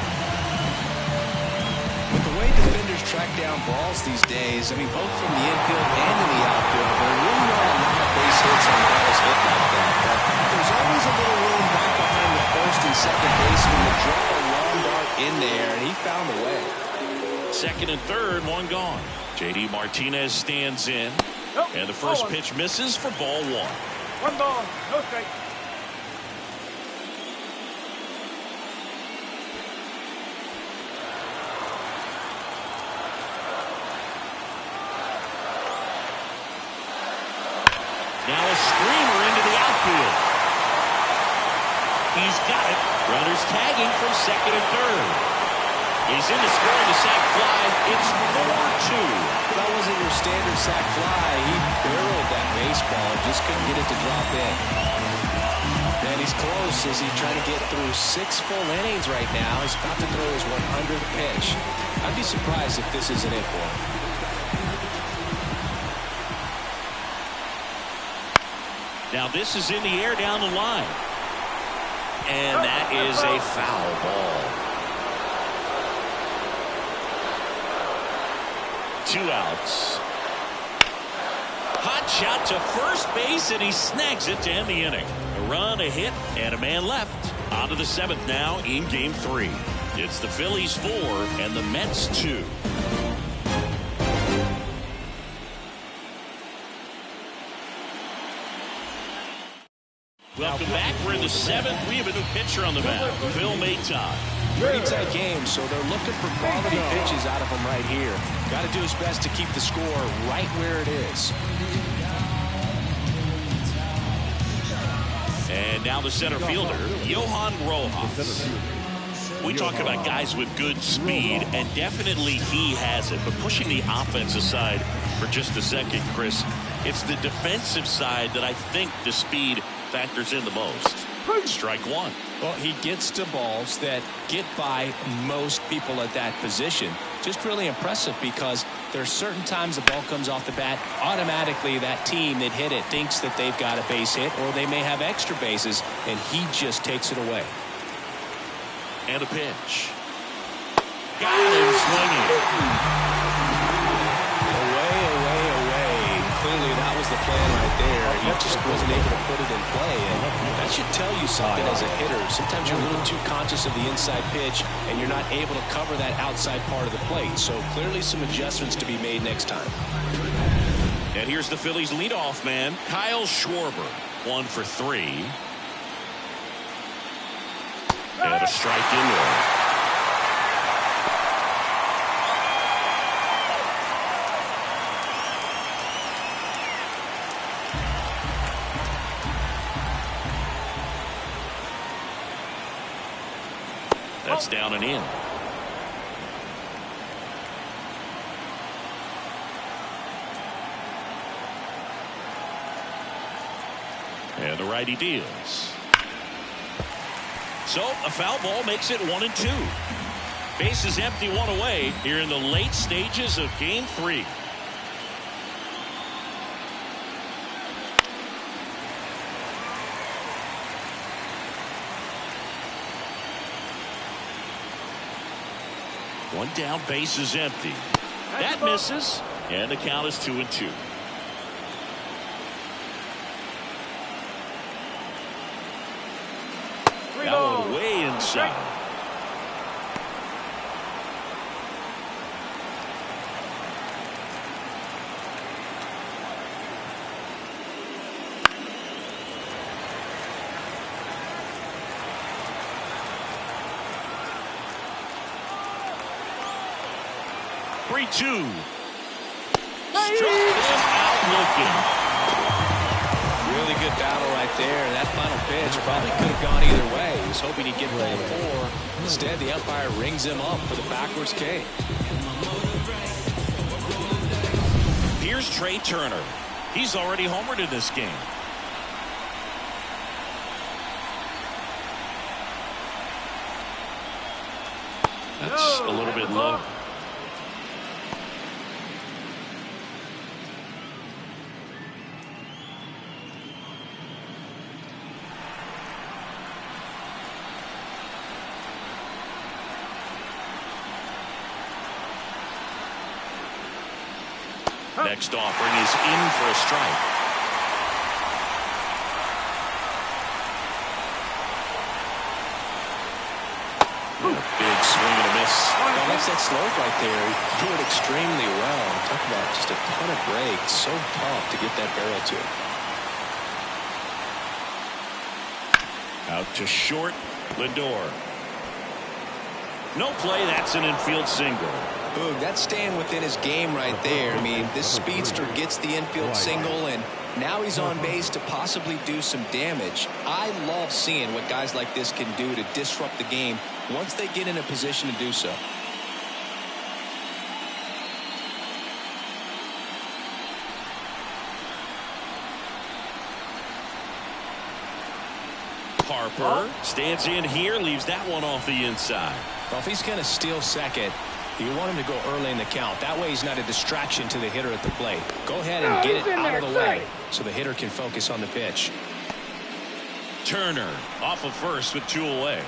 With the way defenders track down balls these days, I mean, both from the infield and in the outfield, there really aren't a lot of base hits on balls hit like that. But there's always a little room back behind the first and second baseman to drop a long dart in there, and he found a way. Second and third, 1 gone. J.D. Martinez stands in, and the first pitch misses for ball 1. 1 ball, no strike. Now a screamer into the outfield. He's got it. Runners tagging from second and third. He's in to score the sac fly. It's 4-2. That wasn't your standard sac fly. He barreled that baseball, just couldn't get it to drop in. And he's close as he's trying to get through 6 full innings right now. He's about to throw his 100th pitch. I'd be surprised if this isn't it for him. Now this is in the air down the line. And that is a foul ball. 2 outs. Hot shot to first base, and he snags it to end the inning. A run, a hit, and a man left. On to the 7th now in Game 3. It's the Phillies 4 and the Mets 2. Welcome back. We're in the 7th. We have a new pitcher on the mound, Phil Maton. Very tight game, so they're looking for quality pitches out of him right here. Got to do his best to keep the score right where it is. And now the center fielder, Johan Rojas. We talk about guys with good speed, and definitely he has it. But pushing the offense aside for just a second, Chris, it's the defensive side that I think the speed factors in the most. Strike 1. Well, he gets to balls that get by most people at that position. Just really impressive because there's certain times the ball comes off the bat, automatically that team that hit it thinks that they've got a base hit or they may have extra bases, and he just takes it away. And a pitch. Got him swinging. Clearly that was the plan right there. He just wasn't able to put it in play, and that should tell you something as a hitter. Sometimes you're a little too conscious of the inside pitch and you're not able to cover that outside part of the plate. So clearly some adjustments to be made next time. And here's the Phillies leadoff man, Kyle Schwarber. 1 for 3. And a strike in there. That's down and in. And the righty deals. So a foul ball makes it 1-2. Base is empty, 1 away here in the late stages of Game 3. One down, base is empty. That misses, and the count is 2-2. That one way inside. Three-two. Struck him out looking. Really good battle right there. That final pitch probably could have gone either way. He was hoping he'd get ball 4. Instead, the umpire rings him up for the backwards K. Here's Trey Turner. He's already homered in this game. That's a little bit low. Next offering is in for a strike. Big swing and a miss. Well, that's that slope right there. He threw it extremely well. Talk about just a ton of break. So tough to get that barrel to. Out to short, Lindor. No play. That's an infield single. Boog, that's staying within his game right there. I mean, this speedster gets the infield single, and now he's on base to possibly do some damage. I love seeing what guys like this can do to disrupt the game once they get in a position to do so. Harper stands in here, leaves that one off the inside. Well, if he's going to steal second, you want him to go early in the count. That way he's not a distraction to the hitter at the plate. Go ahead and get it out of the way so the hitter can focus on the pitch. Turner off of first with 2 away.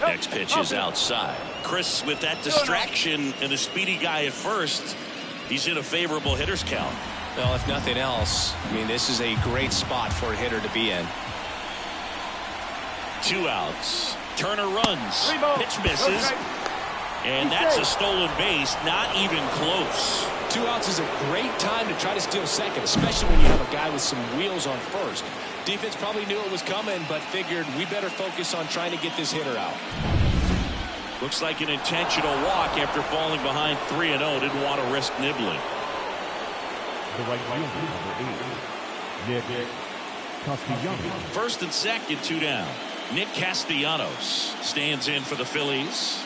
Next pitch is outside. Chris, with that distraction and a speedy guy at first, he's in a favorable hitter's count. Well, if nothing else, I mean, this is a great spot for a hitter to be in. 2 outs. Turner runs. Pitch misses. And that's a stolen base. Not even close. 2 outs is a great time to try to steal second, especially when you have a guy with some wheels on first. Defense probably knew it was coming, but figured we better focus on trying to get this hitter out. Looks like an intentional walk after falling behind 3-0. Didn't want to risk nibbling. The right fielder, number 8, Nick Castellanos. First and second, 2 down. Nick Castellanos stands in for the Phillies.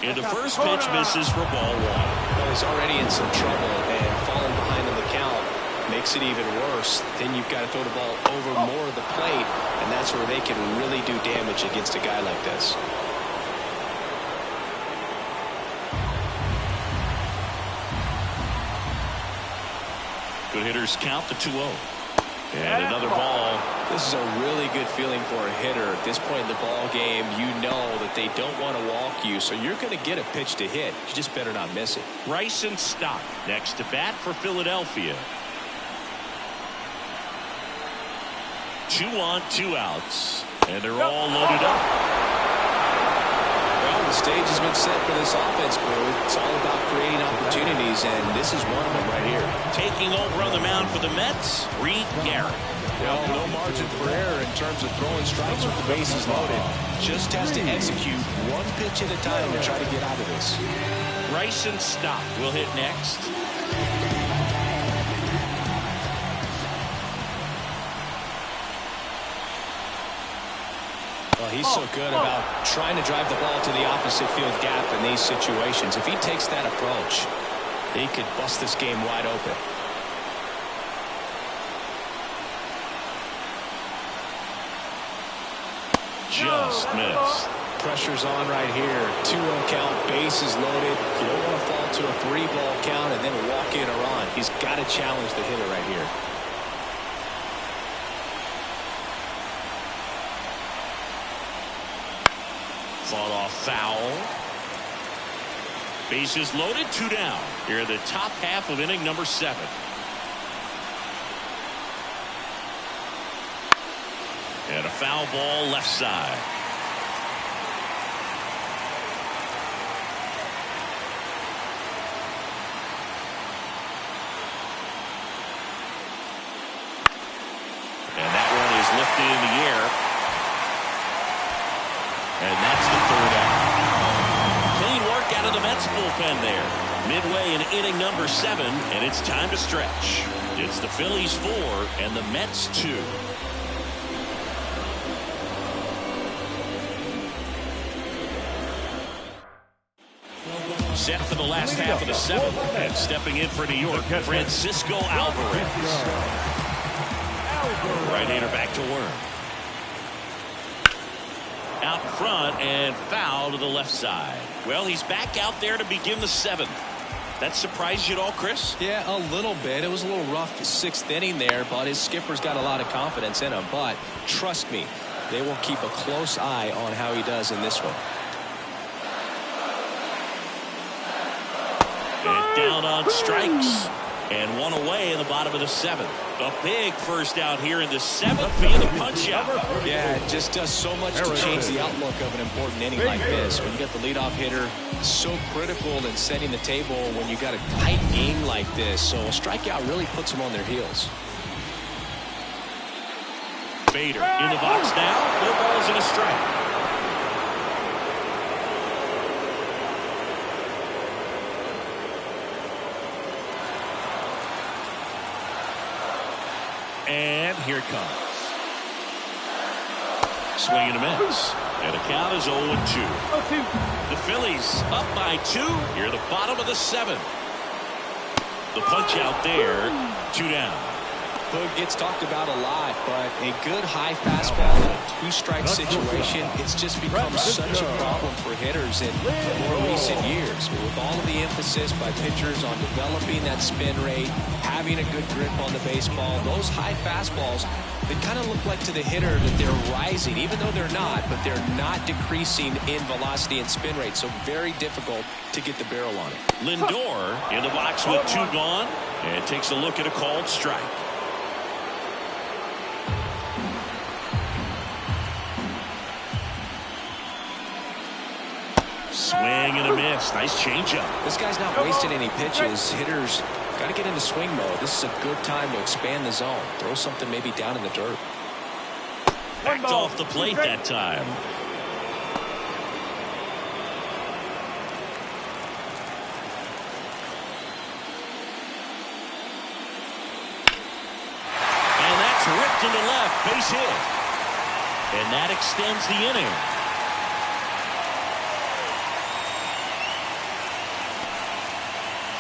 And the first pitch misses for ball 1. Well, he's already in some trouble, and falling behind in the count makes it even worse. Then you've got to throw the ball over more of the plate, and that's where they can really do damage against a guy like this. Good hitters count the 2-0. And another ball. This is a really good feeling for a hitter. At this point in the ball game, you know that they don't want to walk you, so you're going to get a pitch to hit. You just better not miss it. Bryson Stott next to bat for Philadelphia. 2 on, 2 outs. And they're all loaded up. Well, the stage has been set for this offense, Boo. It's all about creating opportunities, and this is one of them right here. Taking over on the mound for the Mets, Reed Garrett. Well, no margin for error in terms of throwing strikes with the bases loaded. Just has to execute one pitch at a time to try to get out of this. Bryson Stott will hit next. Well, he's so good about trying to drive the ball to the opposite field gap in these situations. If he takes that approach, he could bust this game wide open. Miss. Pressure's on right here. 2-0 count, bases loaded. You don't want to fall to a 3-ball count and then walk in or on. He's got to challenge the hitter right here. Fought off foul. Bases loaded, 2 down. Here are the top half of inning number 7. And a foul ball left side. And that one is lifted in the air. And that's the 3rd out. Clean work out of the Mets bullpen there. Midway in inning number 7, and it's time to stretch. It's the Phillies 4 and the Mets 2. Set for the last half of the 7th, and stepping in for New York, Francisco Alvarez. Right-hander back to work. Out in front and foul to the left side. Well, he's back out there to begin the 7th. That surprised you at all, Chris? Yeah, a little bit. It was a little rough 6th inning there, but his skipper's got a lot of confidence in him. But trust me, they will keep a close eye on how he does in this one. And down on strikes. And one away in the bottom of the 7th. A big first out here in the 7th via the punch out. Yeah, it just does so much to change the outlook of an important inning like this. When you get the leadoff hitter, so critical in setting the table when you got a tight game like this. So a strikeout really puts them on their heels. Bader in the box now. 4 balls and a strike. And here it comes. Swing and a miss. And the count is 0-2. The Phillies up by 2. Here at the bottom of the 7th. The punch out there. 2 down. Hook gets talked about a lot, but a good high fastball in a 2-strike situation, it's just become such a problem for hitters in more recent years. With all of the emphasis by pitchers on developing that spin rate, having a good grip on the baseball, those high fastballs, they kind of look like to the hitter that they're rising, even though they're not, but they're not decreasing in velocity and spin rate, so very difficult to get the barrel on it. Lindor in the box with 2 gone, and takes a look at a called strike. Swing and a miss. Nice changeup. This guy's not wasting any pitches. Hitters got to get into swing mode. This is a good time to expand the zone. Throw something maybe down in the dirt. Backed off the plate that time. And that's ripped into left. Base hit. And that extends the inning.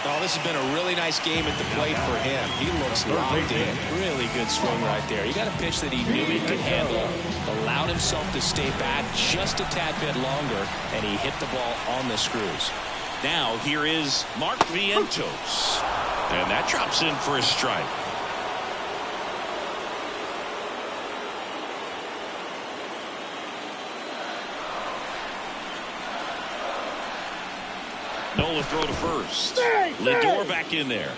Oh, this has been a really nice game at the plate for him. He looks locked in. Really good swing right there. He got a pitch that he knew he could handle, allowed himself to stay back just a tad bit longer, and he hit the ball on the screws. Now here is Mark Vientos. And that drops in for a strike. Nola throw to first. Lindor back in there.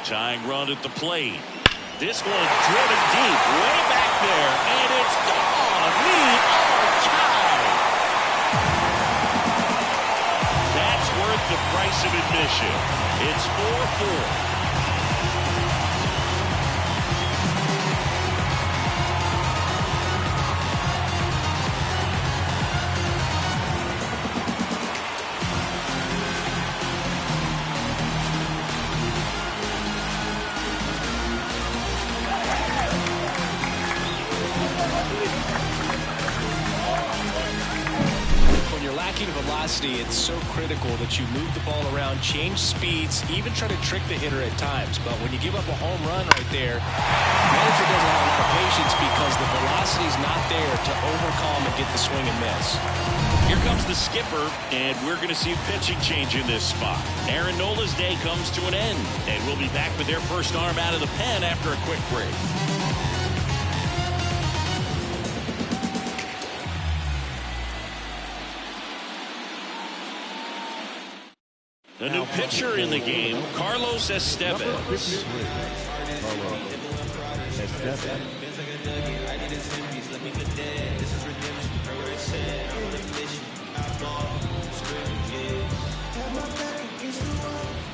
Tying run at the plate. This one driven deep, way back there, and it's gone. We are tied. That's worth the price of admission. It's 4-4. velocity, it's so critical that you move the ball around, change speeds, even try to trick the hitter at times. But when you give up a home run right there, manager doesn't have a lot of patience because the velocity's not there to overcome and get the swing and miss. Here comes the skipper, and we're going to see a pitching change in this spot. Aaron Nola's day comes to an end, and we'll be back with their first arm out of the pen after a quick break. The new pitcher in the game, Carlos Estevez.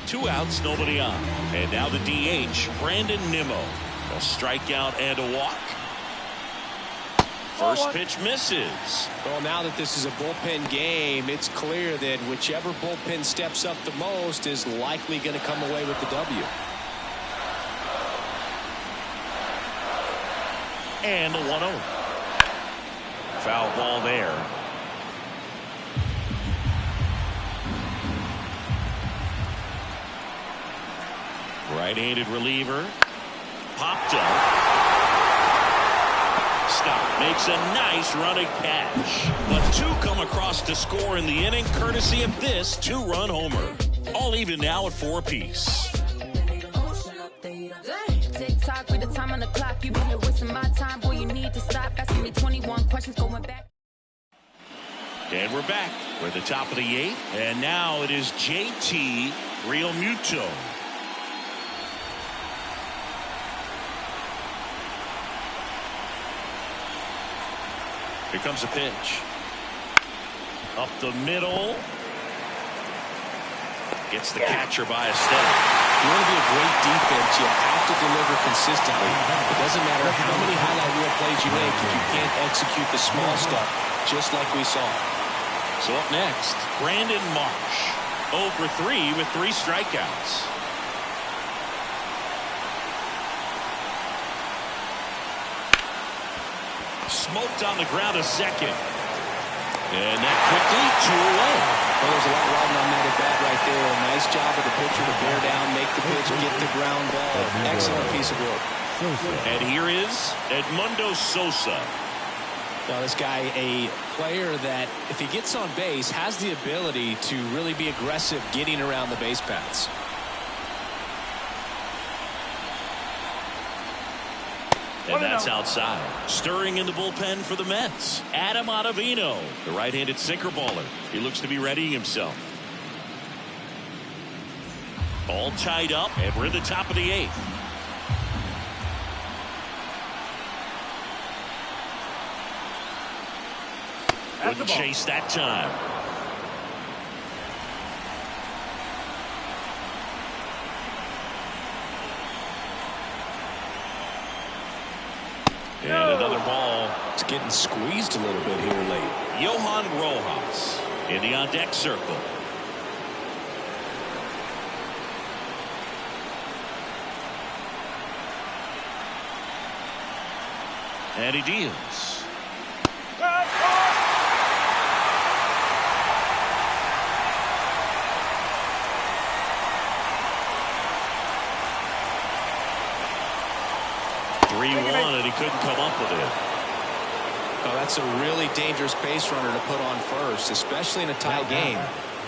Two outs, nobody on. And now the DH, Brandon Nimmo. A strikeout and a walk. First pitch misses. Well, now that this is a bullpen game, it's clear that whichever bullpen steps up the most is likely going to come away with the W. And the 1-0. Foul ball there. Right-handed reliever. Popped up. Stop. Makes a nice running catch. But two come across to score in the inning, courtesy of this two-run homer. All even now at 4 apiece. Tick-tock with the time on the clock. You've been here wasting my time. Boy, you need to stop asking me 21 questions going back. And we're back. We're at the top of the 8th. And now it is JT Realmuto. Here comes a pitch. Up the middle. Gets the catcher by a step. You want to be a great defense, you have to deliver consistently. It doesn't matter how many highlight reel plays you make if you can't execute the small stuff, just like we saw. So up next, Brandon Marsh. 0 for 3 with 3 strikeouts. Smoked on the ground a second. And that quickly 2 away. Well, there's a lot riding on that at bat right there. Nice job of the pitcher to bear down, make the pitch, get the ground ball. Excellent piece of work. And here is Edmundo Sosa. Now this guy, a player that if he gets on base has the ability to really be aggressive getting around the base paths. And that's outside. Stirring in the bullpen for the Mets, Adam Ottavino, the right-handed sinker baller. He looks to be readying himself. All tied up, and we're in the top of the 8th. Wouldn't chase that time. And another ball. It's getting squeezed a little bit here late. Johan Rojas in the on-deck circle. And he deals. 3-1, and he couldn't come up with it. Oh, that's a really dangerous base runner to put on first, especially in a tie game.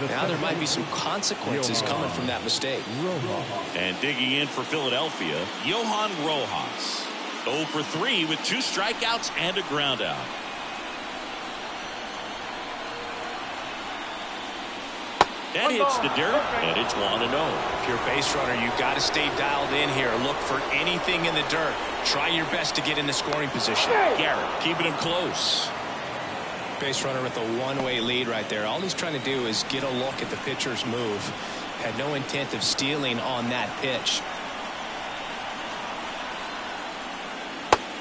Now there might be some consequences coming from that mistake. And digging in for Philadelphia, Johan Rojas. 0 for 3 with 2 strikeouts and a ground out. That hits the dirt, and it's 1-0. If you're a base runner, you've got to stay dialed in here. Look for anything in the dirt. Try your best to get in the scoring position. Garrett keeping him close. Base runner with a one-way lead right there. All he's trying to do is get a look at the pitcher's move. Had no intent of stealing on that pitch.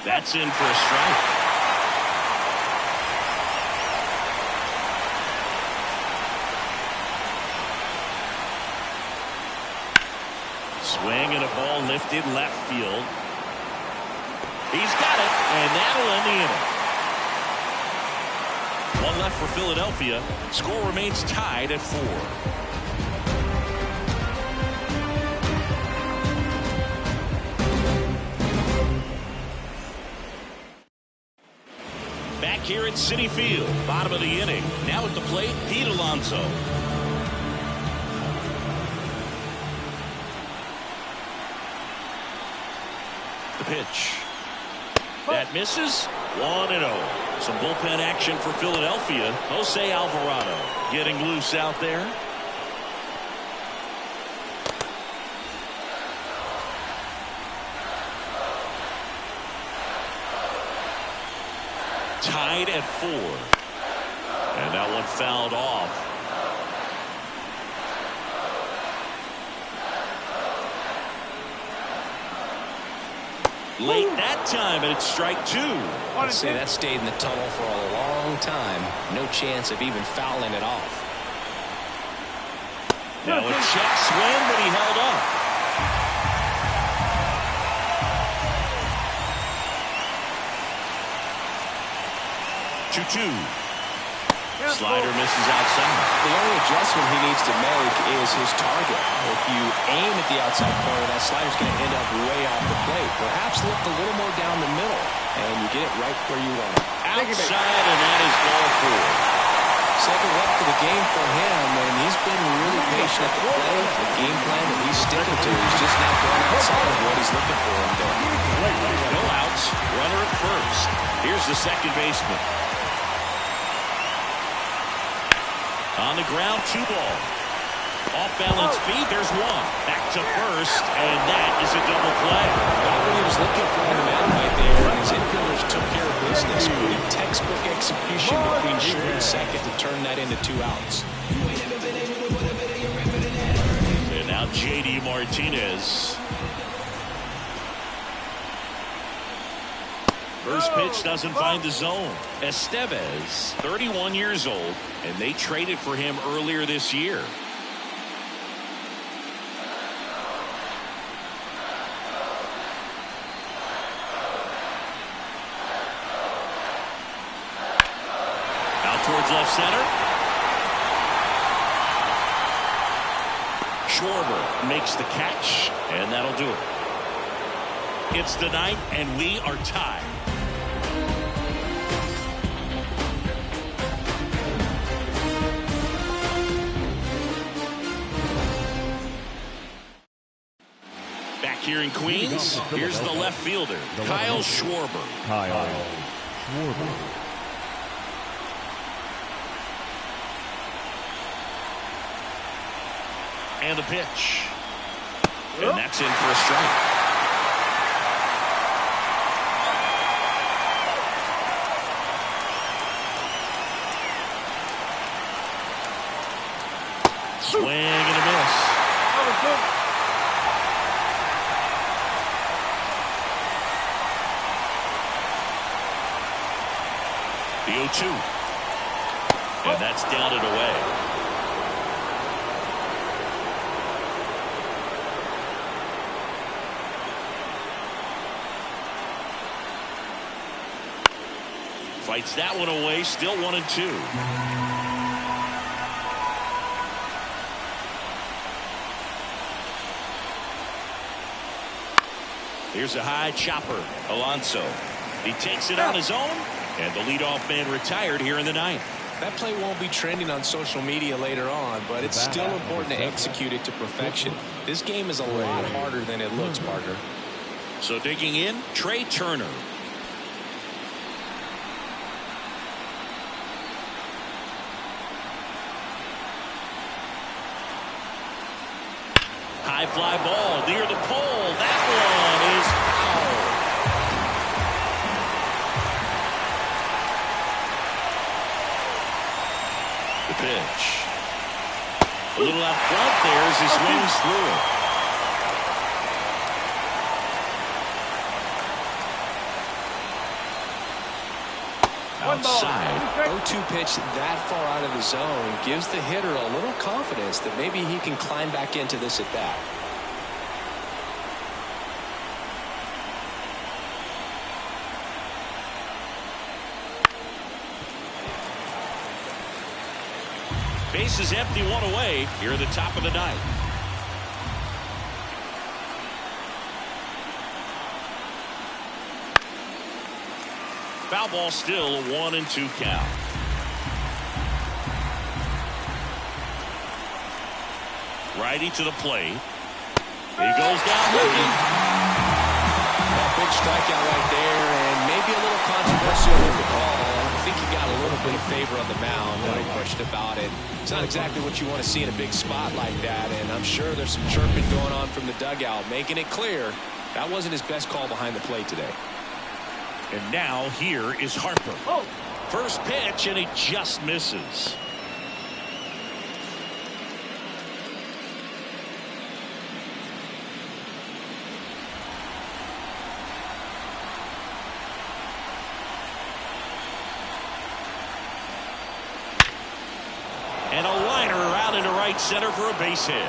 That's in for a strike. Swing and a ball lifted left field. He's got it, and that'll end the inning. One left for Philadelphia. Score remains tied at 4. Back here at Citi Field, bottom of the inning. Now at the plate, Pete Alonso. The pitch. That misses. 1-0. Some bullpen action for Philadelphia. Jose Alvarado getting loose out there. Tied at 4. And that one fouled off. Late that time, and it's strike 2. I'd say that stayed in the tunnel for a long time. No chance of even fouling it off. Now a check swing, but he held up. Two. Slider misses outside. The only adjustment he needs to make is his target. If you aim at the outside corner, that slider's going to end up way off the plate. Perhaps lift a little more down the middle, and you get it right where you want it. Outside, and that is ball 4. Second walk of the game for him, and he's been really patient at the plate. The game plan that he's sticking to, he's just not going outside of what he's looking for him there. No outs, runner at first. Here's the second baseman. On the ground, 2 ball. Off balance feet, there's 1. Back to first, and that is a double play. Got what he was looking for in the mound right there, and his infielders took care of business. Pretty textbook execution between short and second to turn that into 2 outs. And now J.D. Martinez. First pitch doesn't find the zone. Estevez, 31 years old, and they traded for him earlier this year. Out towards left center. Schwarber makes the catch, and that'll do it. It's the 9th, and we are tied. Here in Queens, here's the left fielder, Kyle Schwarber. And the pitch. And that's in for a strike. Swing and a miss. The 0-2. And that's down and away. Fights that one away. Still 1-2. Here's a high chopper. Alonso. He takes it on his own. And the leadoff man retired here in the 9th. That play won't be trending on social media later on, but it's still important to execute it to perfection. This game is a lot harder than it looks, partner. So digging in, Trey Turner. High fly ball near the pole. That one is foul. The pitch. A little out front there as he swings through it. Outside. 0-2 pitch that far out of the zone gives the hitter a little confidence that maybe he can climb back into this at bat. Base is empty, one away here at the top of the ninth. Foul ball, still a 1-2 count. Righty to the plate. He goes down looking. A big strikeout right there, and maybe a little controversial with the call. I think he got a little bit of favor on the mound. No question about it. It's not exactly what you want to see in a big spot like that, and I'm sure there's some chirping going on from the dugout, making it clear that wasn't his best call behind the plate today. And now here is Harper. First pitch, and he just misses. And a liner out into right center for a base hit.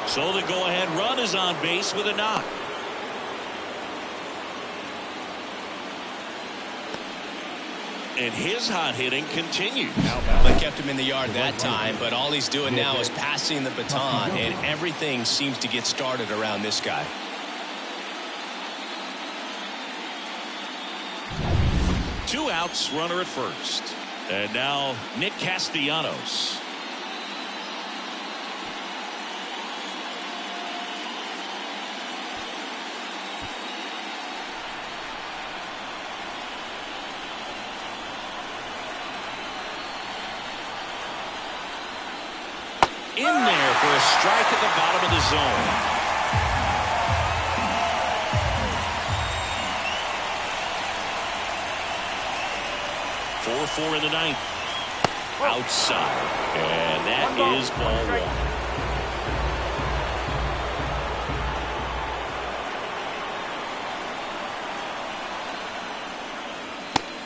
So the go-ahead run is on base with a knock. And his hot hitting continues. They kept him in the yard that time, but all he's doing now is passing the baton, and everything seems to get started around this guy. Two outs, runner at first. And now Nick Castellanos. In there for a strike at the bottom of the zone. Four in the ninth. Outside. And that is ball one.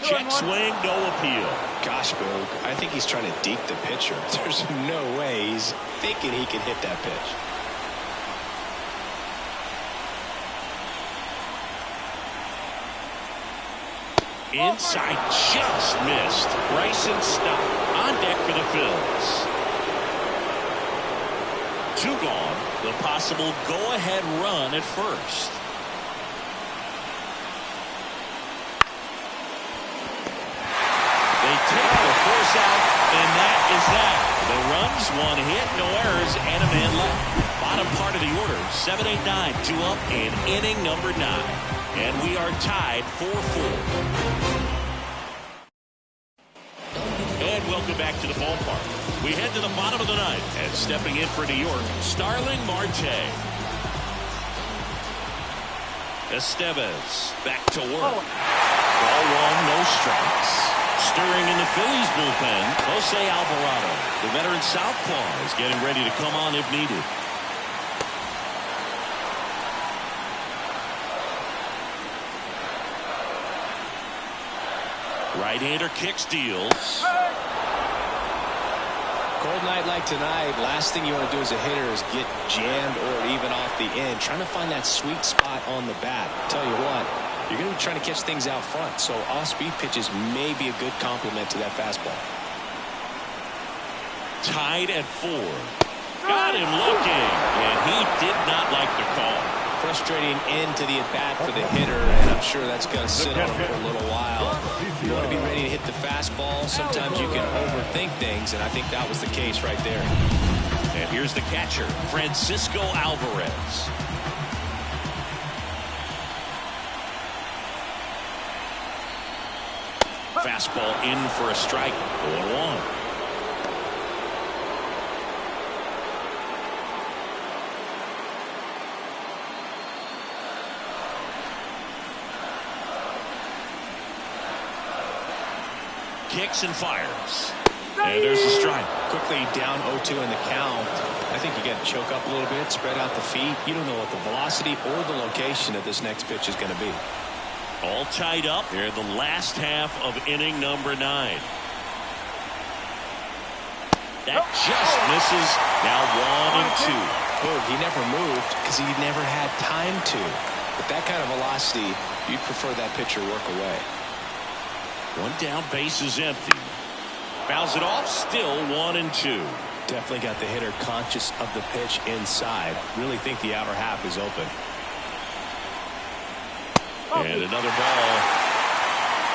Check swing, no appeal. Gosh, Boog, I think he's trying to deke the pitcher. There's no way he's thinking he can hit that pitch. Inside, just missed. Bryson Stott on deck for the Phillies. Two gone. The possible go-ahead run at first. They take the force out, and that is that. The runs, one hit, no errors, and a man left. Bottom part of the order, 7-8-9, 2 up in inning number 9. And we are tied 4-4. And welcome back to the ballpark. We head to the bottom of the ninth, and stepping in for New York, Starling Marte. Estevez back to work. Ball one, no strikes. Stirring in the Phillies bullpen, Jose Alvarado. The veteran southpaw is getting ready to come on if needed. Right-hander kicks, deals. Cold night like tonight, last thing you want to do as a hitter is get jammed or even off the end. Trying to find that sweet spot on the bat. Tell you what, you're going to be trying to catch things out front, so off-speed pitches may be a good complement to that fastball. Tied at 4. Got him looking, and he did not like the call. Frustrating end to the at-bat for the hitter, and I'm sure that's going to sit on him for a little while. You want to be ready to hit the fastball. Sometimes you can overthink things, and I think that was the case right there. And here's the catcher, Francisco Alvarez. Fastball in for a strike, 0-1. Kicks and fires. And there's a strike. Quickly down 0-2 in the count. I think you got to choke up a little bit, spread out the feet. You don't know what the velocity or the location of this next pitch is going to be. All tied up here in the last half of inning number 9. That just misses. Now 1-2. Boog, he never moved because he never had time to. With that kind of velocity, you'd prefer that pitcher work away. One down, base is empty. Fouls it off, still 1-2. Definitely got the hitter conscious of the pitch inside. Really think the outer half is open. And another ball.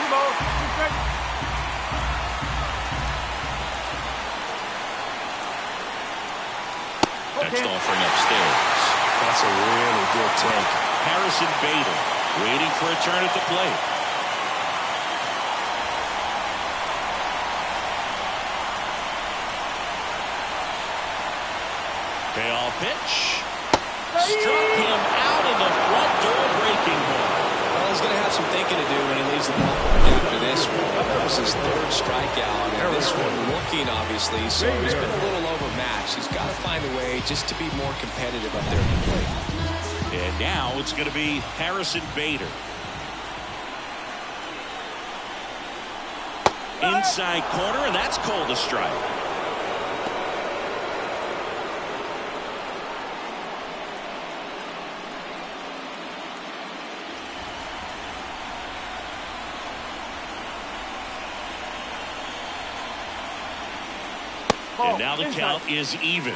2 balls, 2 strikes. Next offering upstairs. That's a really good take. Harrison Bader waiting for a turn at the plate. Payoff pitch. Struck him out in the front door breaking ball. Well, he's going to have some thinking to do when he leaves the ballpark after this one. That was his 3rd strikeout, and this one looking, obviously, so he's been a little overmatched. He's got to find a way just to be more competitive up there at the plate. And now it's going to be Harrison Bader. Inside corner, and that's called a strike. And now the count is even.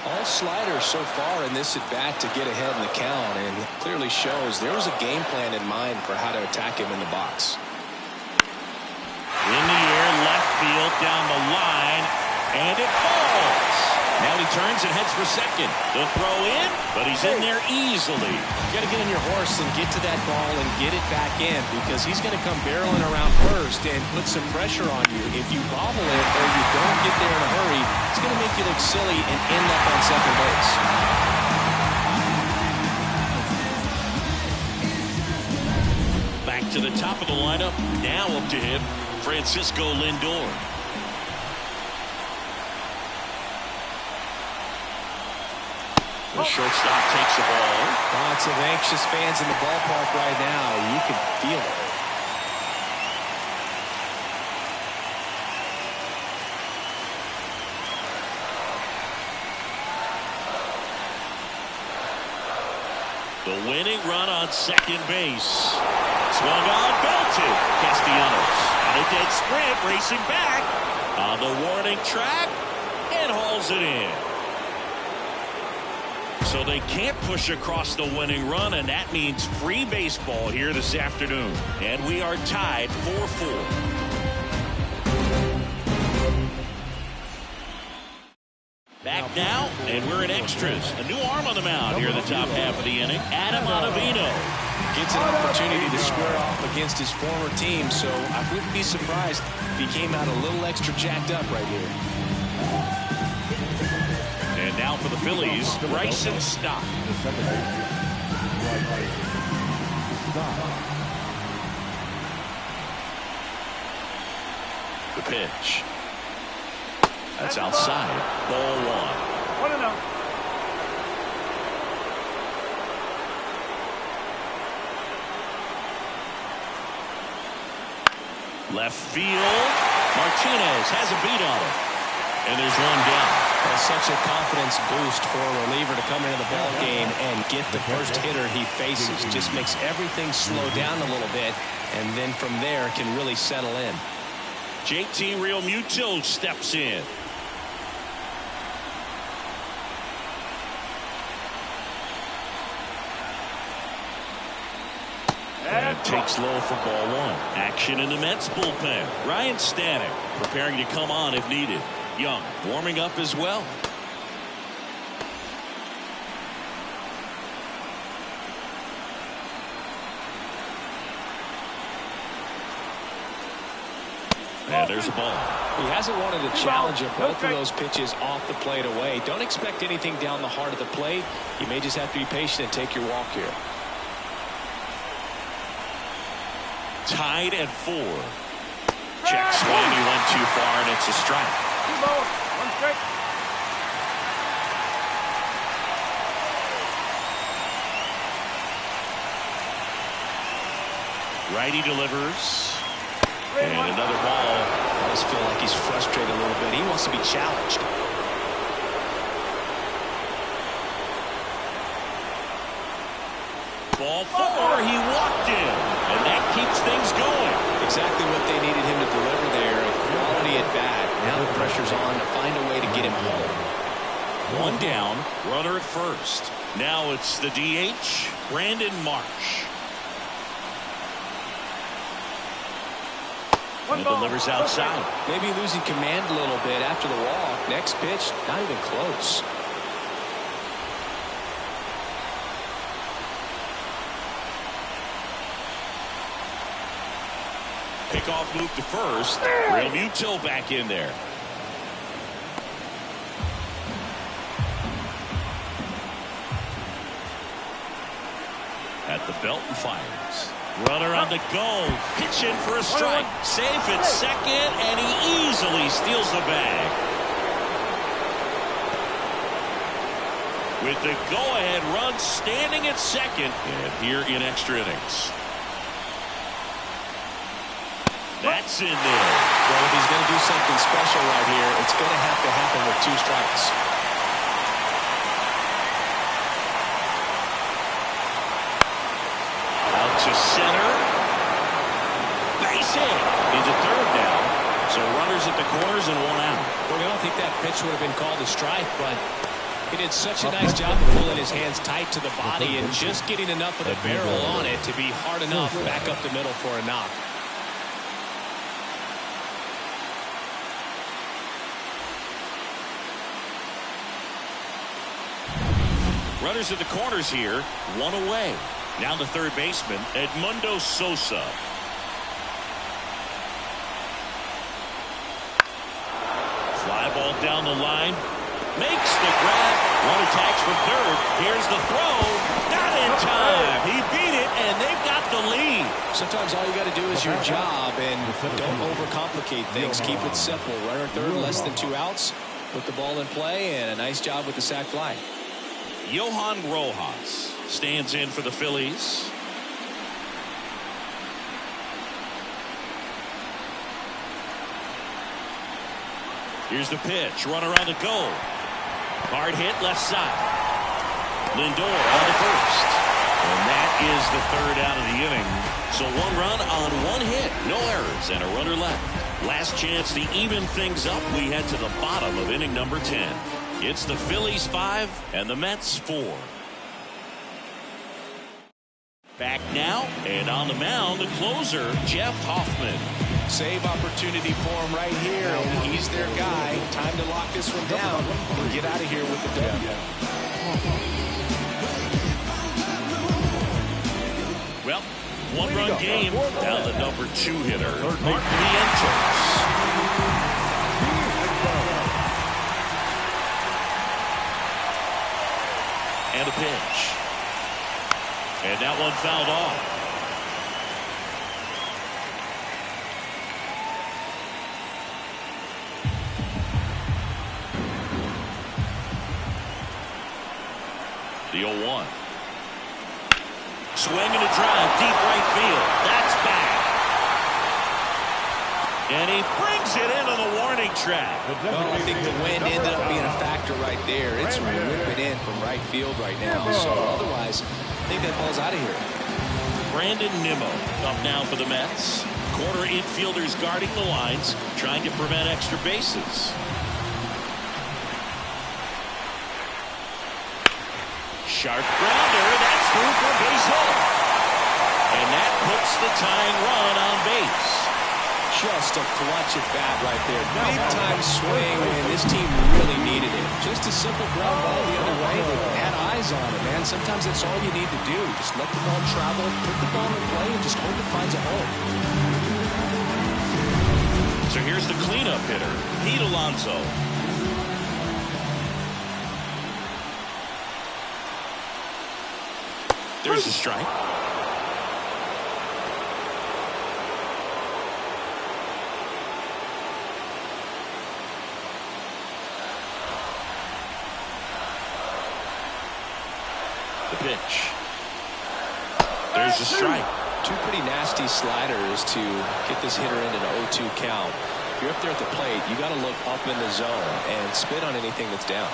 All sliders so far in this at-bat to get ahead in the count, and clearly shows there was a game plan in mind for how to attack him in the box. In the air, left field, down the line, and it falls. Now he turns and heads for second. The throw in, but he's in there easily. You got to get on your horse and get to that ball and get it back in, because he's going to come barreling around first and put some pressure on you. If you bobble it or you don't get there in a hurry, it's going to make you look silly and end up on second base. Back to the top of the lineup. Now up to him, Francisco Lindor. The shortstop takes the ball. Lots of anxious fans in the ballpark right now. You can feel it. The winning run on second base. Swung on, belted. Castellanos on a dead sprint, racing back on the warning track and hauls it in. So they can't push across the winning run, and that means free baseball here this afternoon. And we are tied 4-4. Back now, and we're in extras. A new arm on the mound here in the top half of the inning. Adam Ottavino gets an opportunity to square off against his former team, so I wouldn't be surprised if he came out a little extra jacked up right here. And now for the Phillies, Bryson Stott. The pitch. That's outside. Ball 1. 1-0. Left field. Martinez has a beat on it. And there's one down. That's such a confidence boost for a reliever to come into the ball game and get the first hitter he faces. Just makes everything slow down a little bit, and then from there can really settle in. JT Realmuto steps in. And takes low for ball 1. Action in the Mets bullpen. Ryan Stanek preparing to come on if needed. Young warming up as well. And there's a ball. He hasn't wanted to challenge him. Both of those pitches off the plate away. Don't expect anything down the heart of the plate. You may just have to be patient and take your walk here. Tied at 4. Check swing. He went too far, and it's a strike. 2 balls, 1 strike. Righty delivers. And another ball. I just feel like he's frustrated a little bit. He wants to be challenged. or he walked in, and that keeps things going. Exactly what they needed him to deliver there. A quality at bat. Now the pressure's on to find a way to get him home. One down, runner at first. Now it's the DH, Brandon Marsh. And delivers outside. Maybe losing command a little bit after the walk. Next pitch, not even close. Pickoff move to first. Real Muto back in there. At the belt and fires. Runner on the go. Pitch in for a strike. Safe at second, and he easily steals the bag. With the go-ahead run standing at second, and here in extra innings. That's in there. Well, if he's going to do something special right here, it's going to have to happen with 2 strikes. Out to center. Base hit. Into third now. So runners at the corners and 1 out. Well, I don't think that pitch would have been called a strike, but he did such a nice job of pulling his hands tight to the body and just getting enough of the barrel on it to be hard enough back up the middle for a knock. Runners at the corners here, 1 away. Now the third baseman, Edmundo Sosa. Fly ball down the line. Makes the grab. 1 attacks from third. Here's the throw. Not in time. He beat it, and they've got the lead. Sometimes all you got to do is your job, and don't overcomplicate things. Keep it simple. Runner at third, less than 2 outs. Put the ball in play, and a nice job with the sac fly. Johan Rojas stands in for the Phillies. Here's the pitch. Runner on the go. Hard hit left side. Lindor on the first. And that is the 3rd out of the inning. So 1 run on 1 hit. No errors and a runner left. Last chance to even things up. We head to the bottom of inning number 10. It's the Phillies 5 and the Mets 4. Back now, and on the mound, the closer, Jeff Hoffman. Save opportunity for him right here, and he's their guy. Time to lock this one down and get out of here with the W. Well, 1-run game. Now the number 2 hitter, Mark Vientos. And a pitch. And that one fouled off. The 0-1. Swing and a drive, deep right field. That's back. And he brings it into the warning track. Well, I think the wind ended up being a factor right there. It's ripping in from right field right now. So otherwise, I think that ball's out of here. Brandon Nimmo up now for the Mets. Corner infielders guarding the lines, trying to prevent extra bases. Sharp grounder, that's through for a base hit. And that puts the tying run on base. Just a clutch at bat right there. Big time swing, and this team really needed it. Just a simple ground ball the other way. They had eyes on it, man. Sometimes that's all you need to do. Just let the ball travel, put the ball in play, and just hope it finds a hole. So here's the cleanup hitter, Pete Alonso. There's a strike. The pitch. There's a strike. 2 pretty nasty sliders to get this hitter into an 0-2 count. If you're up there at the plate, you got to look up in the zone and spit on anything that's down.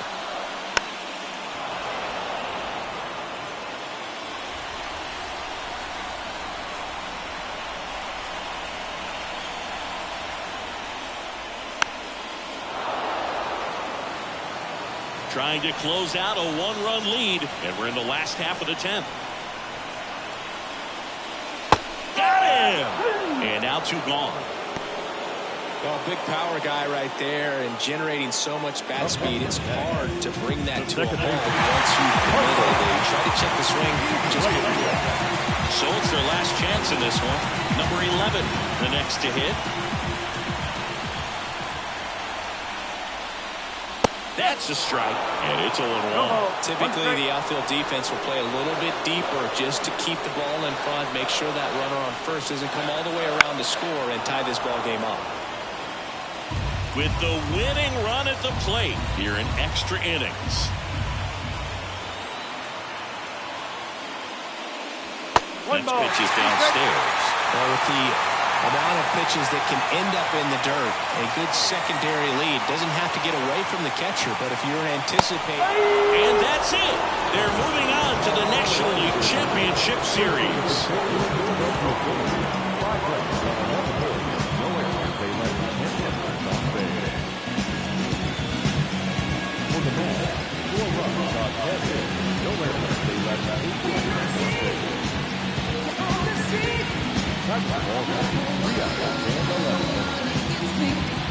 trying to close out a one-run lead, and we're in the last half of the 10th. Got him! And now 2 gone. Well, big power guy right there and generating so much bat speed. It's hard to bring that to a ball once you commit it. They try to check the swing, just couldn't do it. So it's their last chance in this one. Number 11, the next to hit. That's a strike, and it's 0-1. Typically, the outfield defense will play a little bit deeper just to keep the ball in front, make sure that runner on first doesn't come all the way around to score and tie this ball game up. With the winning run at the plate here in extra innings. Next pitch is downstairs. Well, with the amount of pitches that can end up in the dirt, a good secondary lead doesn't have to get away from the catcher, but if you're anticipating... And that's it. They're moving on to the National League Championship Series.